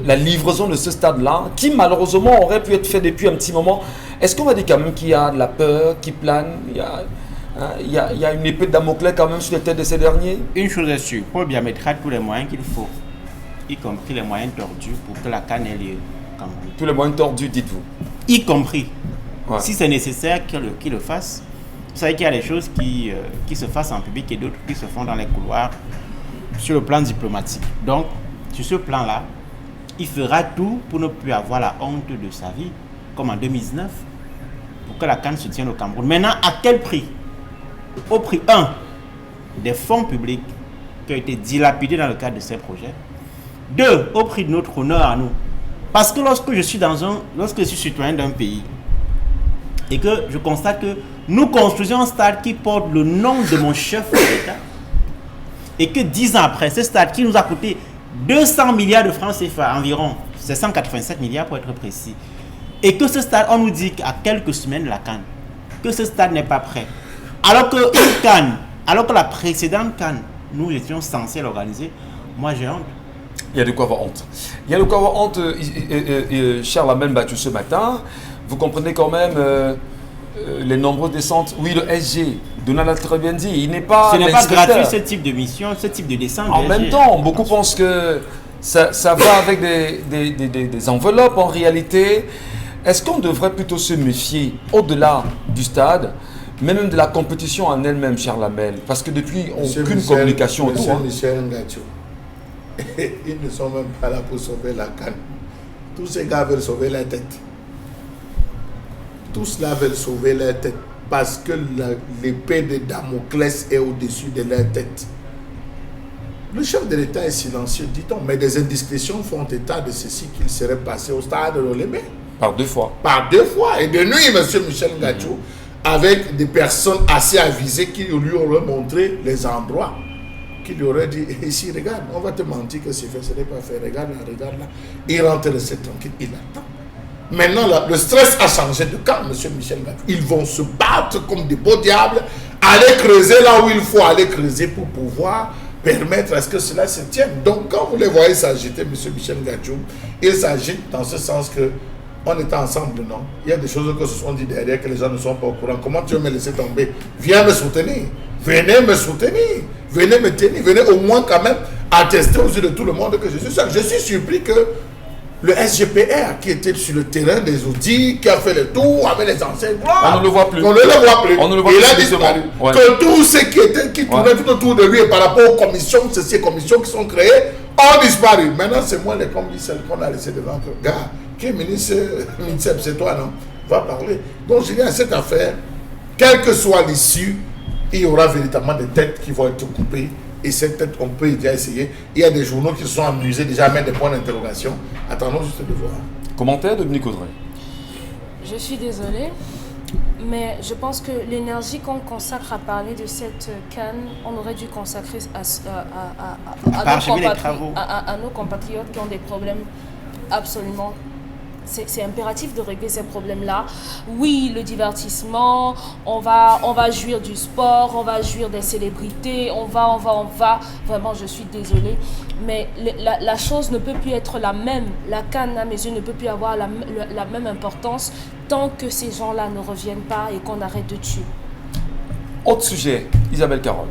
la livraison de ce stade-là, qui malheureusement aurait pu être fait depuis un petit moment. Est-ce qu'on va dire quand même qu'il y a de la peur qui plane, il y a une épée de Damoclès quand même sur les têtes de ces derniers? Une chose est sûre, Paul Biya mettra tous les moyens qu'il faut, y compris les moyens tordus pour que la CAN ait lieu. Tous les moyens tordus, dites-vous? Y compris. Ouais. Si c'est nécessaire qu'il le fasse. Vous savez qu'il y a des choses qui se fassent en public et d'autres qui se font dans les couloirs sur le plan diplomatique. Donc, sur ce plan-là, il fera tout pour ne plus avoir la honte de sa vie, comme en 2019, pour que la CAN se tienne au Cameroun. Maintenant, à quel prix? Au prix 1 des fonds publics qui ont été dilapidés dans le cadre de ces projets. 2, au prix de notre honneur à nous. Parce que lorsque je suis citoyen d'un pays et que je constate que nous construisons un stade qui porte le nom de mon chef d'État et que 10 ans après, ce stade qui nous a coûté 200 milliards de francs CFA environ, c'est 187 milliards pour être précis, et que ce stade, on nous dit qu'à quelques semaines de la CAN, que ce stade n'est pas prêt, alors que la précédente CAN, nous étions censés l'organiser, moi j'ai honte. Il y a de quoi avoir honte. Il y a de quoi avoir honte, Charles Amel battu ce matin. Vous comprenez quand même les nombreuses descentes. Oui, le SG, Donald a très bien dit, il n'est pas. Ce n'est pas gratuit ce type de mission, ce type de descente. En même temps, beaucoup pensent que ça va avec des enveloppes en réalité. Est-ce qu'on devrait plutôt se méfier au-delà du stade, mais même de la compétition en elle-même, Charles Amel? Parce que depuis, aucune communication autour. Michel Ngacho, ils ne sont même pas là pour sauver la CAN. Tous ces gars veulent sauver la tête. Tous là veulent sauver leur tête parce que l'épée de Damoclès est au-dessus de leur tête. Le chef de l'État est silencieux, dit-on, mais des indiscrétions font état de ceci qu'il serait passé au stade de Lomé. Par 2 fois. Par 2 fois. Et de nuit, M. Michel Ngacho, avec des personnes assez avisées qui lui auraient montré les endroits, qui lui auraient dit, ici, regarde, on va te mentir que c'est fait, ce n'est pas fait, regarde là. Il rentre, reste tranquille, il attend. Maintenant, là, le stress a changé de camp, M. Michel Ngacho. Ils vont se battre comme des beaux diables, aller creuser là où il faut aller creuser pour pouvoir permettre à ce que cela se tienne. Donc, quand vous les voyez s'agiter, M. Michel Ngacho, il s'agite dans ce sens que on est ensemble, non? Il y a des choses que se sont dites derrière que les gens ne sont pas au courant. Comment tu veux me laisser tomber? Viens me soutenir. Venez me soutenir. Venez me tenir. Venez au moins quand même attester aux yeux de tout le monde que je suis seul. Je suis surpris que le SGPR qui était sur le terrain des audits, qui a fait le tour avec les anciens, on ne le voit plus. On ne le voit plus. On ne le voit il plus a disparu. Ouais. Que tous ceux qui tournaient tout autour de lui et par rapport aux commissions, ces commissions qui sont créées, ont disparu. Maintenant, c'est moi les commissaires qu'on a laissé devant. Gars, qui est ministre, c'est toi, non? Va parler. Donc, je dis à cette affaire, quelle que soit l'issue, il y aura véritablement des têtes qui vont être coupées et c'est peut-être, on peut déjà essayer. Il y a des journaux qui se sont amusés déjà à mettre des points d'interrogation. Attendons juste de voir. Commentaire de Dominique Audrey. Je suis désolée, mais je pense que l'énergie qu'on consacre à parler de cette canne, on aurait dû consacrer à nos compatriotes qui ont des problèmes absolument. C'est impératif de régler ces problèmes-là. Oui, le divertissement, on va jouir du sport, on va jouir des célébrités, on va. Vraiment, je suis désolée. Mais la chose ne peut plus être la même. La canne, à mes yeux, ne peut plus avoir la même importance tant que ces gens-là ne reviennent pas et qu'on arrête de tuer. Autre sujet, Isabelle Carole.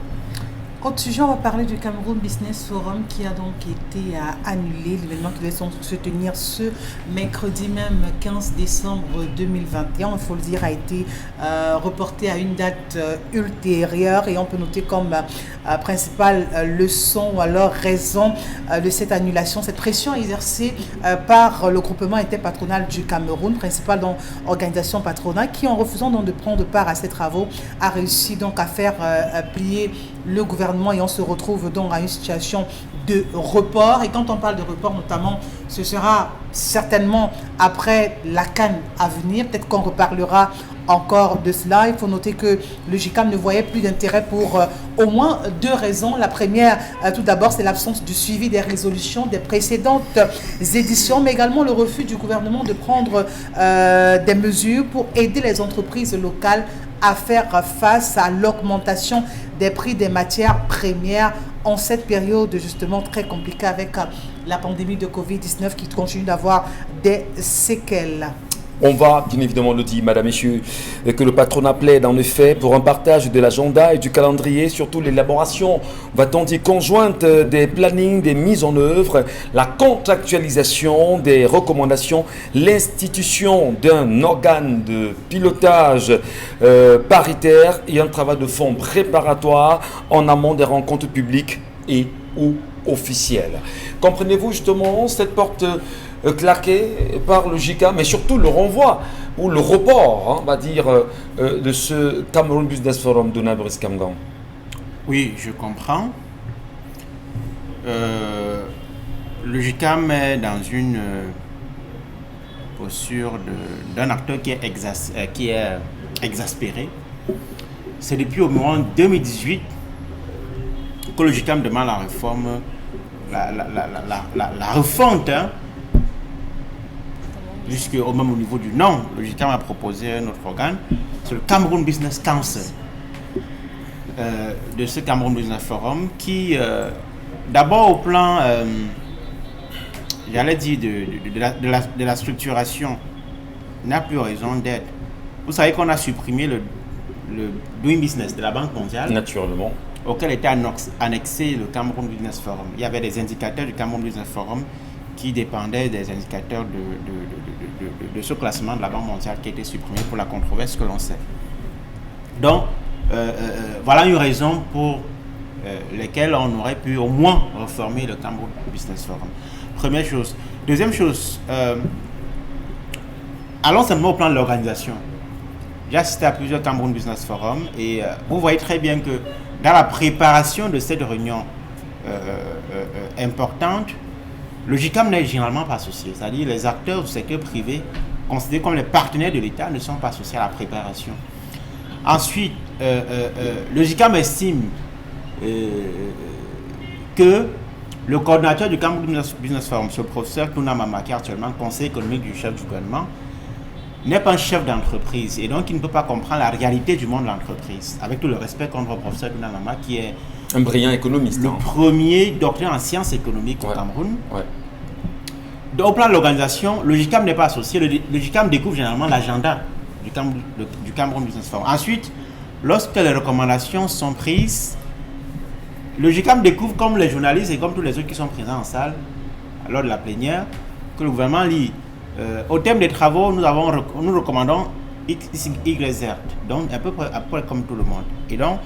Autre sujet, on va parler du Cameroun Business Forum qui a donc été annulé. L'événement qui devait se tenir ce mercredi même 15 décembre 2021, il faut le dire, a été reporté à une date ultérieure. Et on peut noter comme principale leçon ou alors raison de cette annulation, cette pression exercée par le groupement interpatronal du Cameroun, principale organisation patronale, qui en refusant donc de prendre part à ces travaux, a réussi donc à faire plier le gouvernement et on se retrouve donc à une situation de report. Et quand on parle de report notamment, ce sera certainement après la CAN à venir. Peut-être qu'on reparlera encore de cela. Il faut noter que le GICAM ne voyait plus d'intérêt pour au moins deux raisons. La première, tout d'abord, c'est l'absence du suivi des résolutions des précédentes éditions, mais également le refus du gouvernement de prendre des mesures pour aider les entreprises locales à faire face à l'augmentation des prix des matières premières en cette période justement très compliquée avec la pandémie de Covid-19 qui continue d'avoir des séquelles. On va, bien évidemment, le dit, madame, messieurs, que le patronat plaide en effet pour un partage de l'agenda et du calendrier, surtout l'élaboration, va-t-on dire, conjointe des plannings, des mises en œuvre, la contractualisation des recommandations, l'institution d'un organe de pilotage paritaire et un travail de fond préparatoire en amont des rencontres publiques et ou officielles. Comprenez-vous justement cette porte claqué par le JICA, mais surtout le renvoi ou le report, on va dire, de ce Cameroun Business Forum de Brice Kamgan. Oui, je comprends. Le JICAM est dans une posture d'un acteur qui est exaspéré. C'est depuis au moins 2018 que le JICAM demande la réforme, la refonte, jusqu'au même au niveau du nom. Le JICAM a proposé un autre organe, c'est le Cameroun Business Council, de ce Cameroun Business Forum qui, d'abord au plan, j'allais dire, de la structuration, n'a plus raison d'être. Vous savez qu'on a supprimé le Doing Business de la Banque mondiale. Naturellement. Auquel était annexé le Cameroun Business Forum. Il y avait des indicateurs du Cameroun Business Forum qui dépendaient des indicateurs de ce classement de la Banque mondiale qui a été supprimé pour la controverse que l'on sait. Donc, voilà une raison pour laquelle on aurait pu au moins reformer le Cameroun Business Forum. Première chose. Deuxième chose, allons simplement au plan de l'organisation. J'ai assisté à plusieurs Cameroun Business Forum et vous voyez très bien que dans la préparation de cette réunion importante, le JICAM n'est généralement pas associé. C'est-à-dire les acteurs du secteur privé, considérés comme les partenaires de l'État, ne sont pas associés à la préparation. Ensuite, le JICAM estime que le coordinateur du Cameroun Business Forum, ce professeur Touna Mama, qui est actuellement conseiller économique du chef du gouvernement, n'est pas un chef d'entreprise et donc il ne peut pas comprendre la réalité du monde de l'entreprise. Avec tout le respect contre le professeur Touna Mama, qui est un brillant économiste. Le premier docteur en sciences économiques au Cameroun. Ouais. Donc, au plan de l'organisation, le JICAM n'est pas associé. Le JICAM découvre généralement l'agenda du Cameroun Business Forum. Ensuite, lorsque les recommandations sont prises, le JICAM découvre, comme les journalistes et comme tous les autres qui sont présents en salle, lors de la plénière, que le gouvernement lit. Au thème des travaux, nous recommandons X, Y, Z. Donc, à peu près comme tout le monde. Et donc,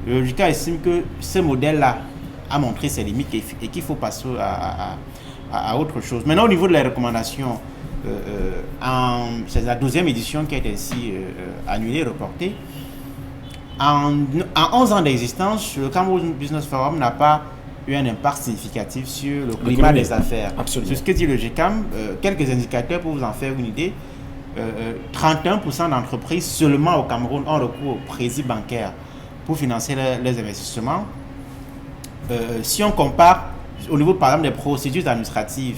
le JICA estime que ce modèle-là a montré ses limites et qu'il faut passer à autre chose. Maintenant, au niveau de les recommandations, c'est la 12e édition qui a été ainsi annulée, reportée. En 11 ans d'existence, le Cameroun Business Forum n'a pas eu un impact significatif sur le climat des affaires. Absolument. C'est ce que dit le GCAM. Quelques indicateurs pour vous en faire une idée. 31% d'entreprises seulement au Cameroun ont recours au crédit bancaire pour financer les investissements. Si on compare au niveau par exemple des procédures administratives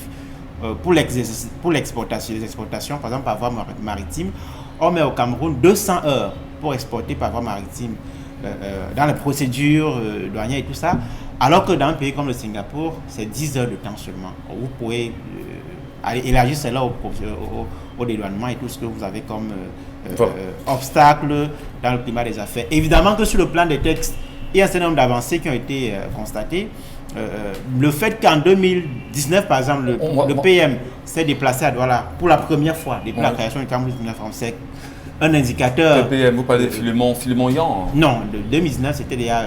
pour l'exportation, les exportations par exemple par voie maritime, on met au Cameroun 200 heures pour exporter par voie maritime dans les procédures douanières et tout ça, alors que dans un pays comme le Singapour, c'est 10 heures de temps seulement. Vous pouvez aller élargir cela au dédouanement et tout ce que vous avez comme obstacle dans le climat des affaires. Évidemment que sur le plan des textes, il y a un certain nombre d'avancées qui ont été constatées. Le fait qu'en 2019, par exemple, le PM s'est déplacé à Douala pour la première fois depuis la création du Cameroun, c'est un indicateur. Le PM, vous parlez de Philemon Yan? Non, de 2019, c'était déjà.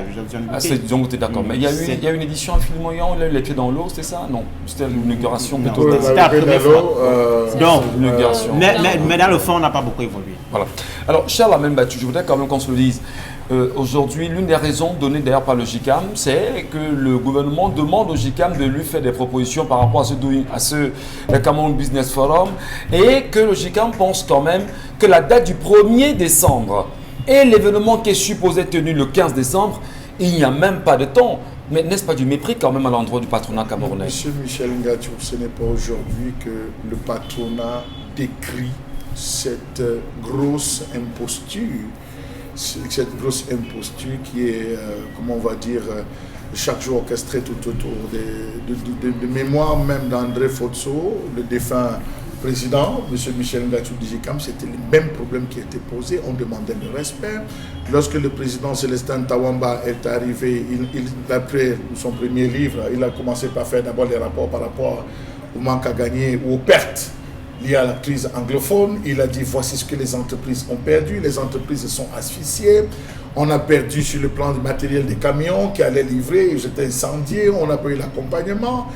C'est d'accord. Mais il y a une édition à Philemon Yan, il a eu les pieds dans l'eau, c'était ça? Non, c'était une inauguration plutôt. C'était la première fois. Donc, mais dans le fond, on n'a pas beaucoup évolué. Voilà. Alors, Charles Amenbatou, je voudrais quand même qu'on se le dise. Aujourd'hui, l'une des raisons données d'ailleurs par le GCAM, c'est que le gouvernement demande au GCAM de lui faire des propositions par rapport à ce Cameroun Business Forum et que le GCAM pense quand même que la date du 1er décembre et l'événement qui est supposé être tenu le 15 décembre, il n'y a même pas de temps. Mais n'est-ce pas du mépris quand même à l'endroit du patronat camerounais? Monsieur Michel Ngatou, ce n'est pas aujourd'hui que le patronat décrit cette grosse imposture. Cette grosse imposture qui est, comment on va dire, chaque jour orchestrée tout autour de mémoire même d'André Fotso, le défunt président, M. Michel Ngatou Digicam, c'était les mêmes problèmes qui étaient posés, on demandait le respect. Lorsque le président Célestin Tawamba est arrivé, après son premier livre, il a commencé par faire d'abord les rapports par rapport au manque à gagner ou aux pertes lié à la crise anglophone. Il a dit voici ce que les entreprises ont perdu. Les entreprises sont asphyxiées. On a perdu sur le plan du matériel des camions qui allaient livrer, ils étaient incendiés. On n'a pas eu l'accompagnement.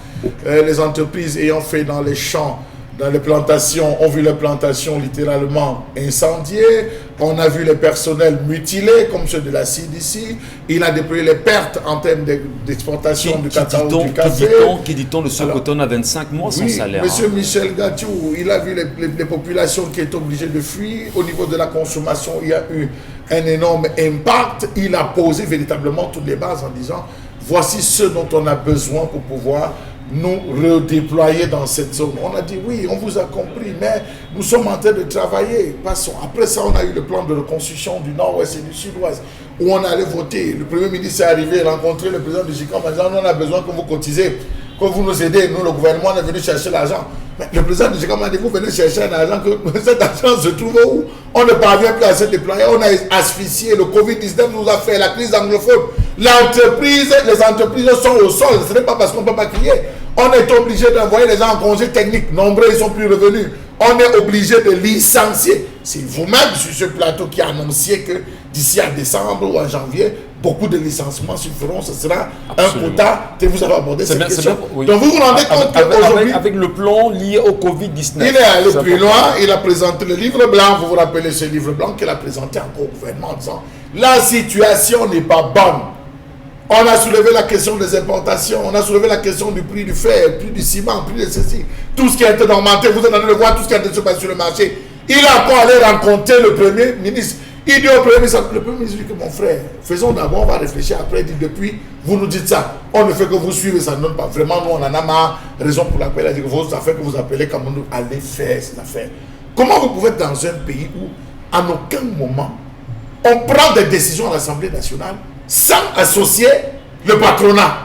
Les entreprises ayant fait dans les champs, dans les plantations, ont vu les plantations littéralement incendiées. On a vu les personnels mutilés, comme ceux de la CDC. Il a déployé les pertes en termes d'exportation du cacao, du café. Qui dit-on de ce coton à 25 mois sans salaire? Monsieur Michel Ngatou, il a vu les populations qui étaient obligées de fuir. Au niveau de la consommation, il y a eu un énorme impact. Il a posé véritablement toutes les bases en disant voici ce dont on a besoin pour pouvoir nous redéployer dans cette zone. On a dit oui, on vous a compris, mais nous sommes en train de travailler. Passons. Après ça, on a eu le plan de reconstruction du nord-ouest et du sud-ouest où on allait voter. Le Premier ministre est arrivé, rencontrer le président du GCAM en disant on a besoin que vous cotisez, que vous nous aidez. Nous, le gouvernement, on est venu chercher l'argent. Mais le président du GCAM a dit vous venez chercher un argent, que cet argent se trouve où? On ne parvient plus à se déployer. On a asphyxié. Le Covid-19 nous a fait la crise anglophone. Les entreprises sont au sol. Ce n'est pas parce qu'on ne peut pas crier. On est obligé d'envoyer les gens en congé technique. Nombreux, ils ne sont plus revenus. On est obligé de licencier. C'est vous-même sur ce plateau qui annonciez que d'ici à décembre ou en janvier, beaucoup de licenciements se feront. Ce sera un quota que vous avez abordé cette question. Oui. Donc vous vous rendez compte qu'aujourd'hui, avec le plan lié au Covid-19. Il est allé plus loin. Il a présenté le livre blanc. Vous vous rappelez ce livre blanc qu'il a présenté encore au gouvernement en disant la situation n'est pas bonne. On a soulevé la question des importations, on a soulevé la question du prix du fer, prix du ciment, prix de ceci. Tout ce qui a été augmenté, vous êtes en train de voir tout ce qui a été se passer sur le marché. Il a encore allé rencontrer le Premier ministre. Il dit au Premier ministre, le Premier ministre dit que mon frère, faisons d'abord, on va réfléchir après. Il dit depuis, vous nous dites ça. On ne fait que vous suivre, ça ne donne pas. Vraiment, nous, on en a marre. Raison pour laquelle il a dit que vos affaires que vous appelez comme nous, allez faire ces affaires. Comment vous pouvez être dans un pays où, en aucun moment, on prend des décisions à l'Assemblée nationale sans associer le patronat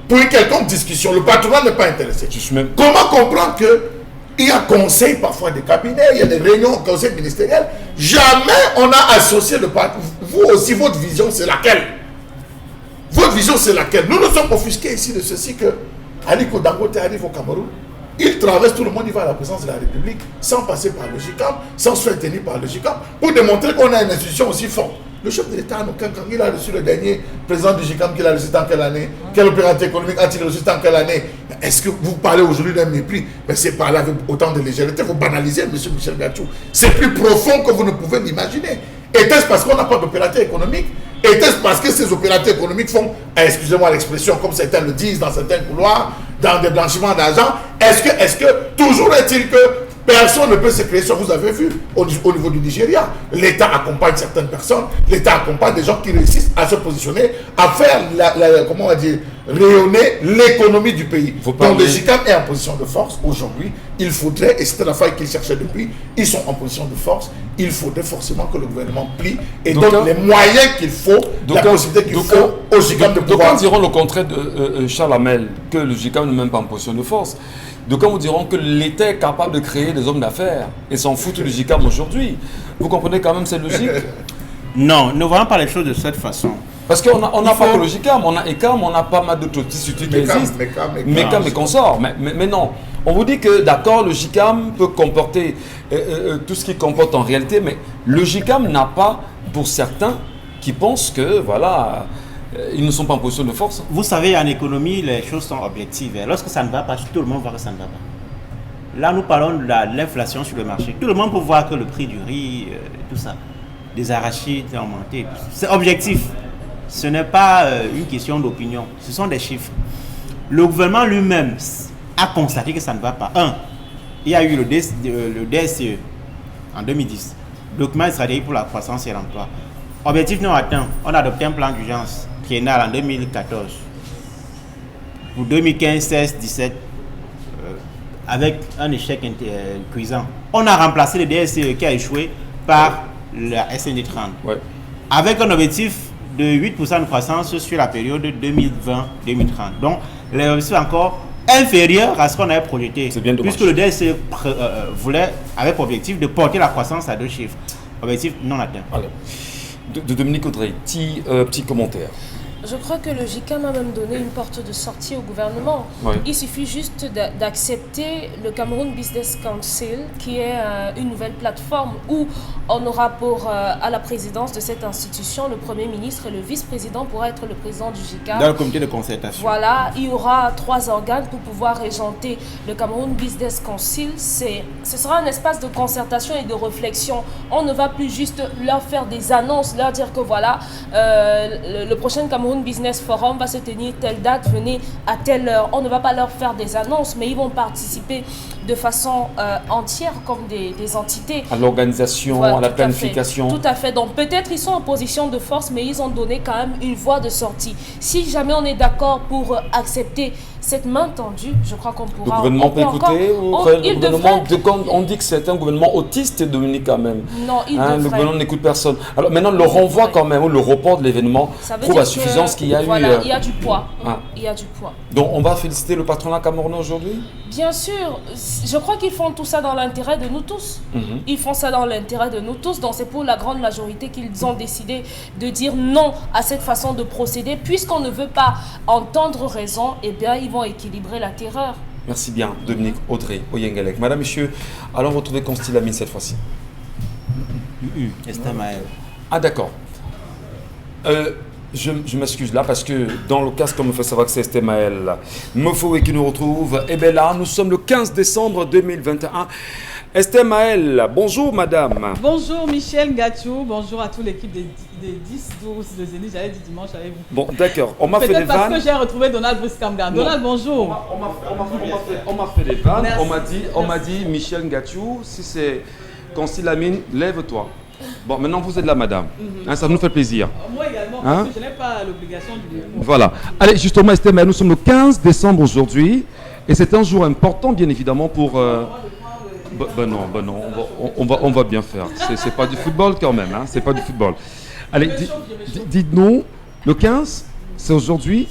pour une quelconque discussion? Le patronat n'est pas intéressé. Comment comprendre qu'il y a conseil parfois des cabinets, il y a des réunions au conseil ministériel, jamais on a associé le patronat. Vous aussi, votre vision, c'est laquelle? Votre vision, c'est laquelle? Nous nous sommes offusqués ici de ceci que Aliko Dangote arrive au Cameroun, il traverse tout le monde, il va à la présidence de la République sans passer par le GCAM, sans se faire tenir par le GCAM, pour démontrer qu'on a une institution aussi forte. Le chef de l'État, quand il a reçu le dernier président du GCAM, qu'il a reçu dans quelle année? Quel opérateur économique a-t-il reçu dans quelle année? Est-ce que vous parlez aujourd'hui d'un mépris? Mais c'est parler avec autant de légèreté. Vous banalisez, M. Michel Ngatou. C'est plus profond que vous ne pouvez l'imaginer. Était-ce parce qu'on n'a pas d'opérateurs économiques? Était-ce parce que ces opérateurs économiques font, excusez-moi l'expression, comme certains le disent dans certains couloirs, dans des blanchiments d'argent? Est-ce que, toujours est-il que personne ne peut se créer sur, vous avez vu, au niveau du Nigeria, l'État accompagne certaines personnes, l'État accompagne des gens qui réussissent à se positionner, à faire, comment on va dire, rayonner l'économie du pays. Donc le GICAM est en position de force aujourd'hui. Il faudrait, et c'était la faille qu'ils cherchaient depuis, ils sont en position de force. Il faudrait forcément que le gouvernement plie et donne les moyens qu'il faut, la possibilité qu'il faut au GICAM de pouvoir. Donc, diront le contraire de Charles Hamel, que le GICAM n'est même pas en position de force. Donc, vous diront que l'État est capable de créer des hommes d'affaires et s'en foutent du GICAM aujourd'hui. Vous comprenez quand même cette logique? Non, ne voyons pas les choses de cette façon. Parce qu'on n'a pas que le GICAM, on a ECAM, on a pas mal d'autres instituts qui existent. MECAM et consorts. Mais non. On vous dit que d'accord, le GICAM peut comporter tout ce qu'il comporte en réalité, mais le GICAM n'a pas, pour certains, qui pensent que, voilà, ils ne sont pas en position de force. Vous savez, en économie, les choses sont objectives. Lorsque ça ne va pas, tout le monde voit que ça ne va pas. Là, nous parlons de l'inflation sur le marché. Tout le monde peut voir que le prix du riz, tout ça, des arachides ont augmenté. C'est objectif. Ce n'est pas une question d'opinion. Ce sont des chiffres. Le gouvernement lui-même a constaté que ça ne va pas. Il y a eu le DSCE en 2010, document stratégique pour la croissance et l'emploi. Objectif non atteint, on a adopté un plan d'urgence triennal en 2014. Pour 2015, 16, 17, avec un échec cuisant. On a remplacé le DSCE qui a échoué par la SND 30. Ouais. Avec un objectif de 8% de croissance sur la période 2020-2030. Donc, l'objectif encore inférieur à ce qu'on avait projeté. C'est bien dommage. Puisque le DSE voulait, avec pour objectif, de porter la croissance à 2 chiffres. Objectif non atteint. Alors, de Dominique Audrey, petit commentaire. Je crois que le GICAM a même donné une porte de sortie au gouvernement. Oui. Il suffit juste d'accepter le Cameroun Business Council, qui est une nouvelle plateforme où on aura à la présidence de cette institution le Premier ministre et le vice-président pourra être le président du GICAM. Dans le comité de concertation. Voilà, il y aura 3 organes pour pouvoir régenter le Cameroun Business Council. Ce sera un espace de concertation et de réflexion. On ne va plus juste leur faire des annonces, leur dire que voilà, le prochain Cameroun Business Forum va se tenir telle date, venez à telle heure. On ne va pas leur faire des annonces, mais ils vont participer de façon entière comme des entités. À l'organisation, voilà, à la planification. Tout à fait. Donc peut-être ils sont en position de force, mais ils ont donné quand même une voie de sortie. Si jamais on est d'accord pour accepter cette main tendue, je crois qu'on pourra... Le gouvernement peut écouter on dit que c'est un gouvernement autiste, Dominique, quand même. Non, il devrait. Le gouvernement n'écoute personne. Alors maintenant, le renvoi quand même, ou le report de l'événement, prouve à suffisance qu'il y a eu... Voilà, il y a du poids. Il y a du poids. Donc on va féliciter le patronat camerounais aujourd'hui? Bien sûr. Je crois qu'ils font tout ça dans l'intérêt de nous tous. Ils font ça dans l'intérêt de nous tous. Donc c'est pour la grande majorité qu'ils ont décidé de dire non à cette façon de procéder. Puisqu'on ne veut pas entendre raison, eh bien ils vont équilibrer la terreur. Merci bien, Dominique Audrey Oyengelek. Madame, Monsieur, allons retrouver Constille Lamine cette fois-ci. Esther Maël. Ah d'accord. Je m'excuse là parce que dans le casque, on me fait savoir que c'est Esther Maël Mofoué qui nous retrouve. Et bien là, nous sommes le 15 décembre 2021. Esther Maël, bonjour madame. Bonjour Michel Gachou, bonjour à toute l'équipe des 10-12 de Zénith, j'avais dit dimanche avec vous. Bon d'accord, on m'a fait des vannes. Peut-être parce que j'ai retrouvé Donald Bruskamga. Donald, bonjour. On m'a fait des vannes, on m'a dit Michel Gachou, si c'est Constille Lamine, lève-toi. Bon, maintenant vous êtes là, madame. Ça nous fait plaisir. Moi également, parce que je n'ai pas l'obligation du dépôt. Voilà. Allez, justement, Esther, nous sommes le 15 décembre aujourd'hui. Et c'est un jour important, bien évidemment, pour... non, on va bien faire. C'est pas du football quand même, hein. C'est pas du football. Allez, dites-nous, le 15, c'est aujourd'hui.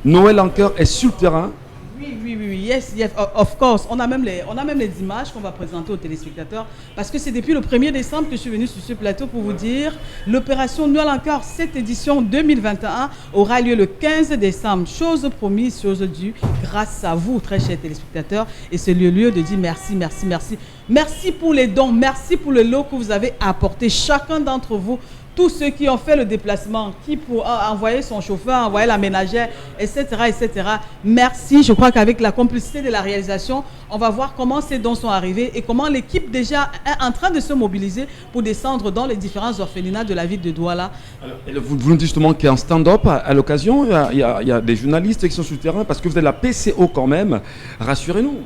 Noël en cœur est sur le terrain. Oui, yes, of course. On a même les images qu'on va présenter aux téléspectateurs parce que c'est depuis le 1er décembre que je suis venu sur ce plateau pour vous dire l'opération Noël en cœur, cette édition 2021 aura lieu le 15 décembre. Chose promise, chose due, grâce à vous, très chers téléspectateurs. Et c'est le lieu de dire merci. Merci pour les dons, merci pour le lot que vous avez apporté, chacun d'entre vous. tous ceux qui ont fait le déplacement, qui pour envoyer son chauffeur, envoyer la ménagère, etc., etc. Merci. Je crois qu'avec la complicité de la réalisation, on va voir comment ces dons sont arrivés et comment l'équipe déjà est en train de se mobiliser pour descendre dans les différents orphelinats de la ville de Douala. Alors, vous nous dites justement qu'il y a un stand-up à l'occasion, il y a des journalistes qui sont sur le terrain, parce que vous êtes la PCO quand même, rassurez-nous.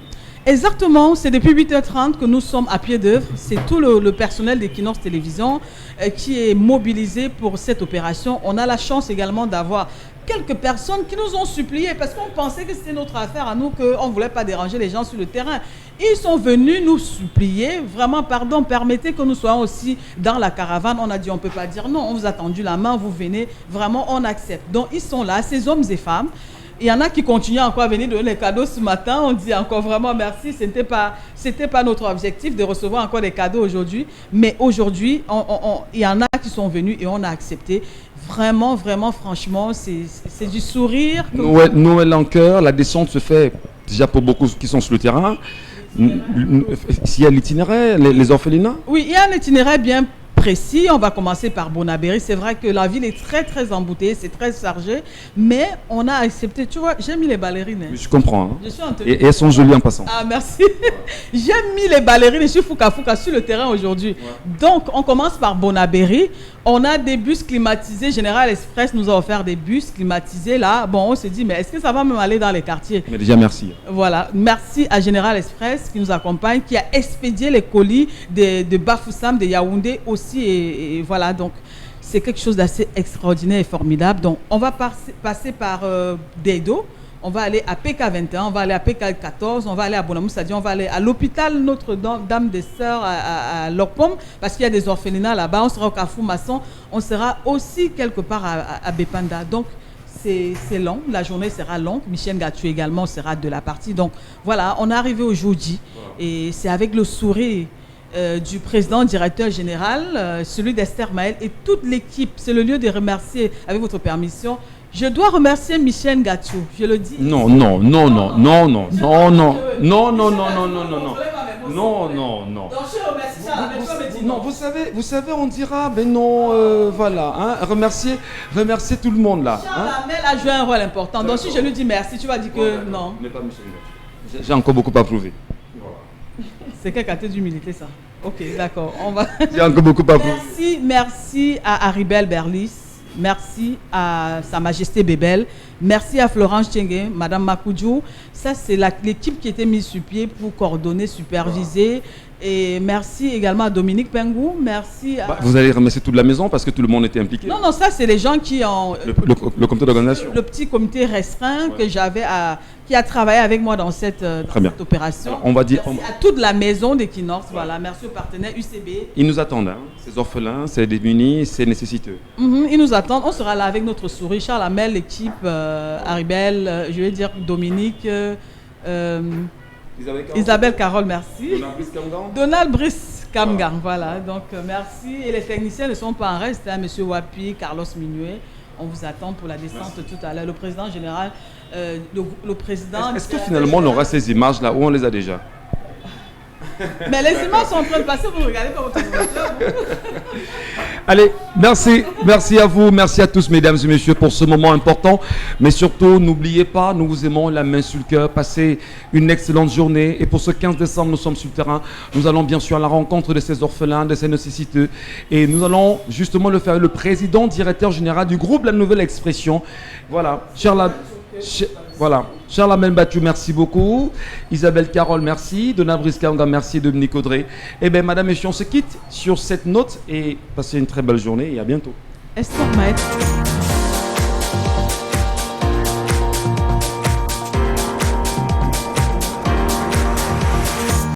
Exactement, c'est depuis 8h30 que nous sommes à pied d'œuvre. C'est tout le personnel d'Equinox Télévision qui est mobilisé pour cette opération. On a la chance également d'avoir quelques personnes qui nous ont supplié parce qu'on pensait que c'était notre affaire à nous, qu'on ne voulait pas déranger les gens sur le terrain. Ils sont venus nous supplier, vraiment, pardon, permettez que nous soyons aussi dans la caravane. On a dit, on ne peut pas dire non, on vous a tendu la main, vous venez, vraiment, on accepte. Donc, ils sont là, ces hommes et femmes. Il y en a qui continuent encore à venir donner les cadeaux ce matin. On dit encore vraiment merci. Ce n'était pas notre objectif de recevoir encore des cadeaux aujourd'hui. Mais aujourd'hui, il y en a qui sont venus et on a accepté. Vraiment, vraiment, franchement, c'est du sourire. Noël en cœur, la descente se fait déjà pour beaucoup qui sont sur le terrain. S'il y a l'itinéraire, les orphelinats? Oui, il y a un itinéraire bien précis. On va commencer par Bonabéry. C'est vrai que la ville est très, très embouteillée, c'est très chargé, mais on a accepté. Tu vois, j'ai mis les ballerines. Je comprends. Hein. Je suis en tenue. Et elles sont jolies en passant. Ah, merci. J'ai mis les ballerines, je suis Fouka sur le terrain aujourd'hui. Ouais. Donc, on commence par Bonabéry. On a des bus climatisés. Général Express nous a offert des bus climatisés là. Bon, on s'est dit, mais est-ce que ça va même aller dans les quartiers? Mais déjà, merci. Voilà. Merci à Général Express qui nous accompagne, qui a expédié les colis de Bafoussam, de Yaoundé aussi. Et voilà, donc c'est quelque chose d'assez extraordinaire et formidable. Donc, on va passer par Dedo. On va aller à PK21, on va aller à PK14, on va aller à Bonamoussadi, on va aller à l'hôpital Notre-Dame des Sœurs à Lopom, parce qu'il y a des orphelinats là-bas. On sera au Carrefour Masson, on sera aussi quelque part à Bepanda. Donc, c'est long, la journée sera longue. Michel Gattu également sera de la partie. Donc, voilà, on est arrivé aujourd'hui et c'est avec le sourire du président, directeur général, celui d'Esther Maël et toute l'équipe. C'est le lieu de remercier, avec votre permission. Je dois remercier Michel Gattu, je le dis. Non. Non, vous savez, on dira, mais non, voilà, hein, remercier tout le monde là. Charles Hamel a joué un rôle important. Donc si je lui dis merci, tu vas dire que non. Mais pas Michel Gattu. J'ai encore beaucoup à prouver. C'est quel caté d'humilité ça? Ok, d'accord. J'ai encore beaucoup à prouver. Merci à Haribel Berlis. Merci à Sa Majesté Bébel. Merci à Florence Tchengue, Madame Makoudjou. Ça, c'est l'équipe qui était mise sur pied pour coordonner, superviser. Et merci également à Dominique Pengou. Merci à... Vous allez remercier toute la maison parce que tout le monde était impliqué. Non, ça, c'est les gens qui ont... Le comité d'organisation. Le petit comité restreint que j'avais qui a travaillé avec moi dans cette opération. Alors, on va dire... Merci à toute la maison d'Equinox. Voilà, merci aux partenaires UCB. Ils nous attendent, hein, ces orphelins, ces démunis, ces nécessiteux. Ils nous attendent. On sera là avec notre souris. Charles Hamel, l'équipe, Haribel, je vais dire Dominique... Isabelle Carole, merci. Donald Brice Kamgan, voilà. Donc, merci. Et les techniciens ne sont pas en reste. Hein, Monsieur Wapi, Carlos Minuet. On vous attend pour la descente tout à l'heure. Le président général, le président... Est-ce que finalement on aura ces images-là ou on les a déjà? Mais les images sont en train de passer, vous regardez pas votre ordinateur. Allez, merci à vous, merci à tous mesdames et messieurs pour ce moment important. Mais surtout, n'oubliez pas, nous vous aimons, la main sur le cœur, passez une excellente journée. Et pour ce 15 décembre, nous sommes sur le terrain. Nous allons bien sûr à la rencontre de ces orphelins, de ces nécessiteux. Et nous allons justement le faire avec le président, directeur général du groupe La Nouvelle Expression. Voilà, Charles Hamel Battu, merci beaucoup. Isabelle Carole, merci. Donald Brice Kamgan, merci. Dominique Audrey. Eh bien, madame et messieurs, on se quitte sur cette note et passez une très belle journée et à bientôt. Esther Maël.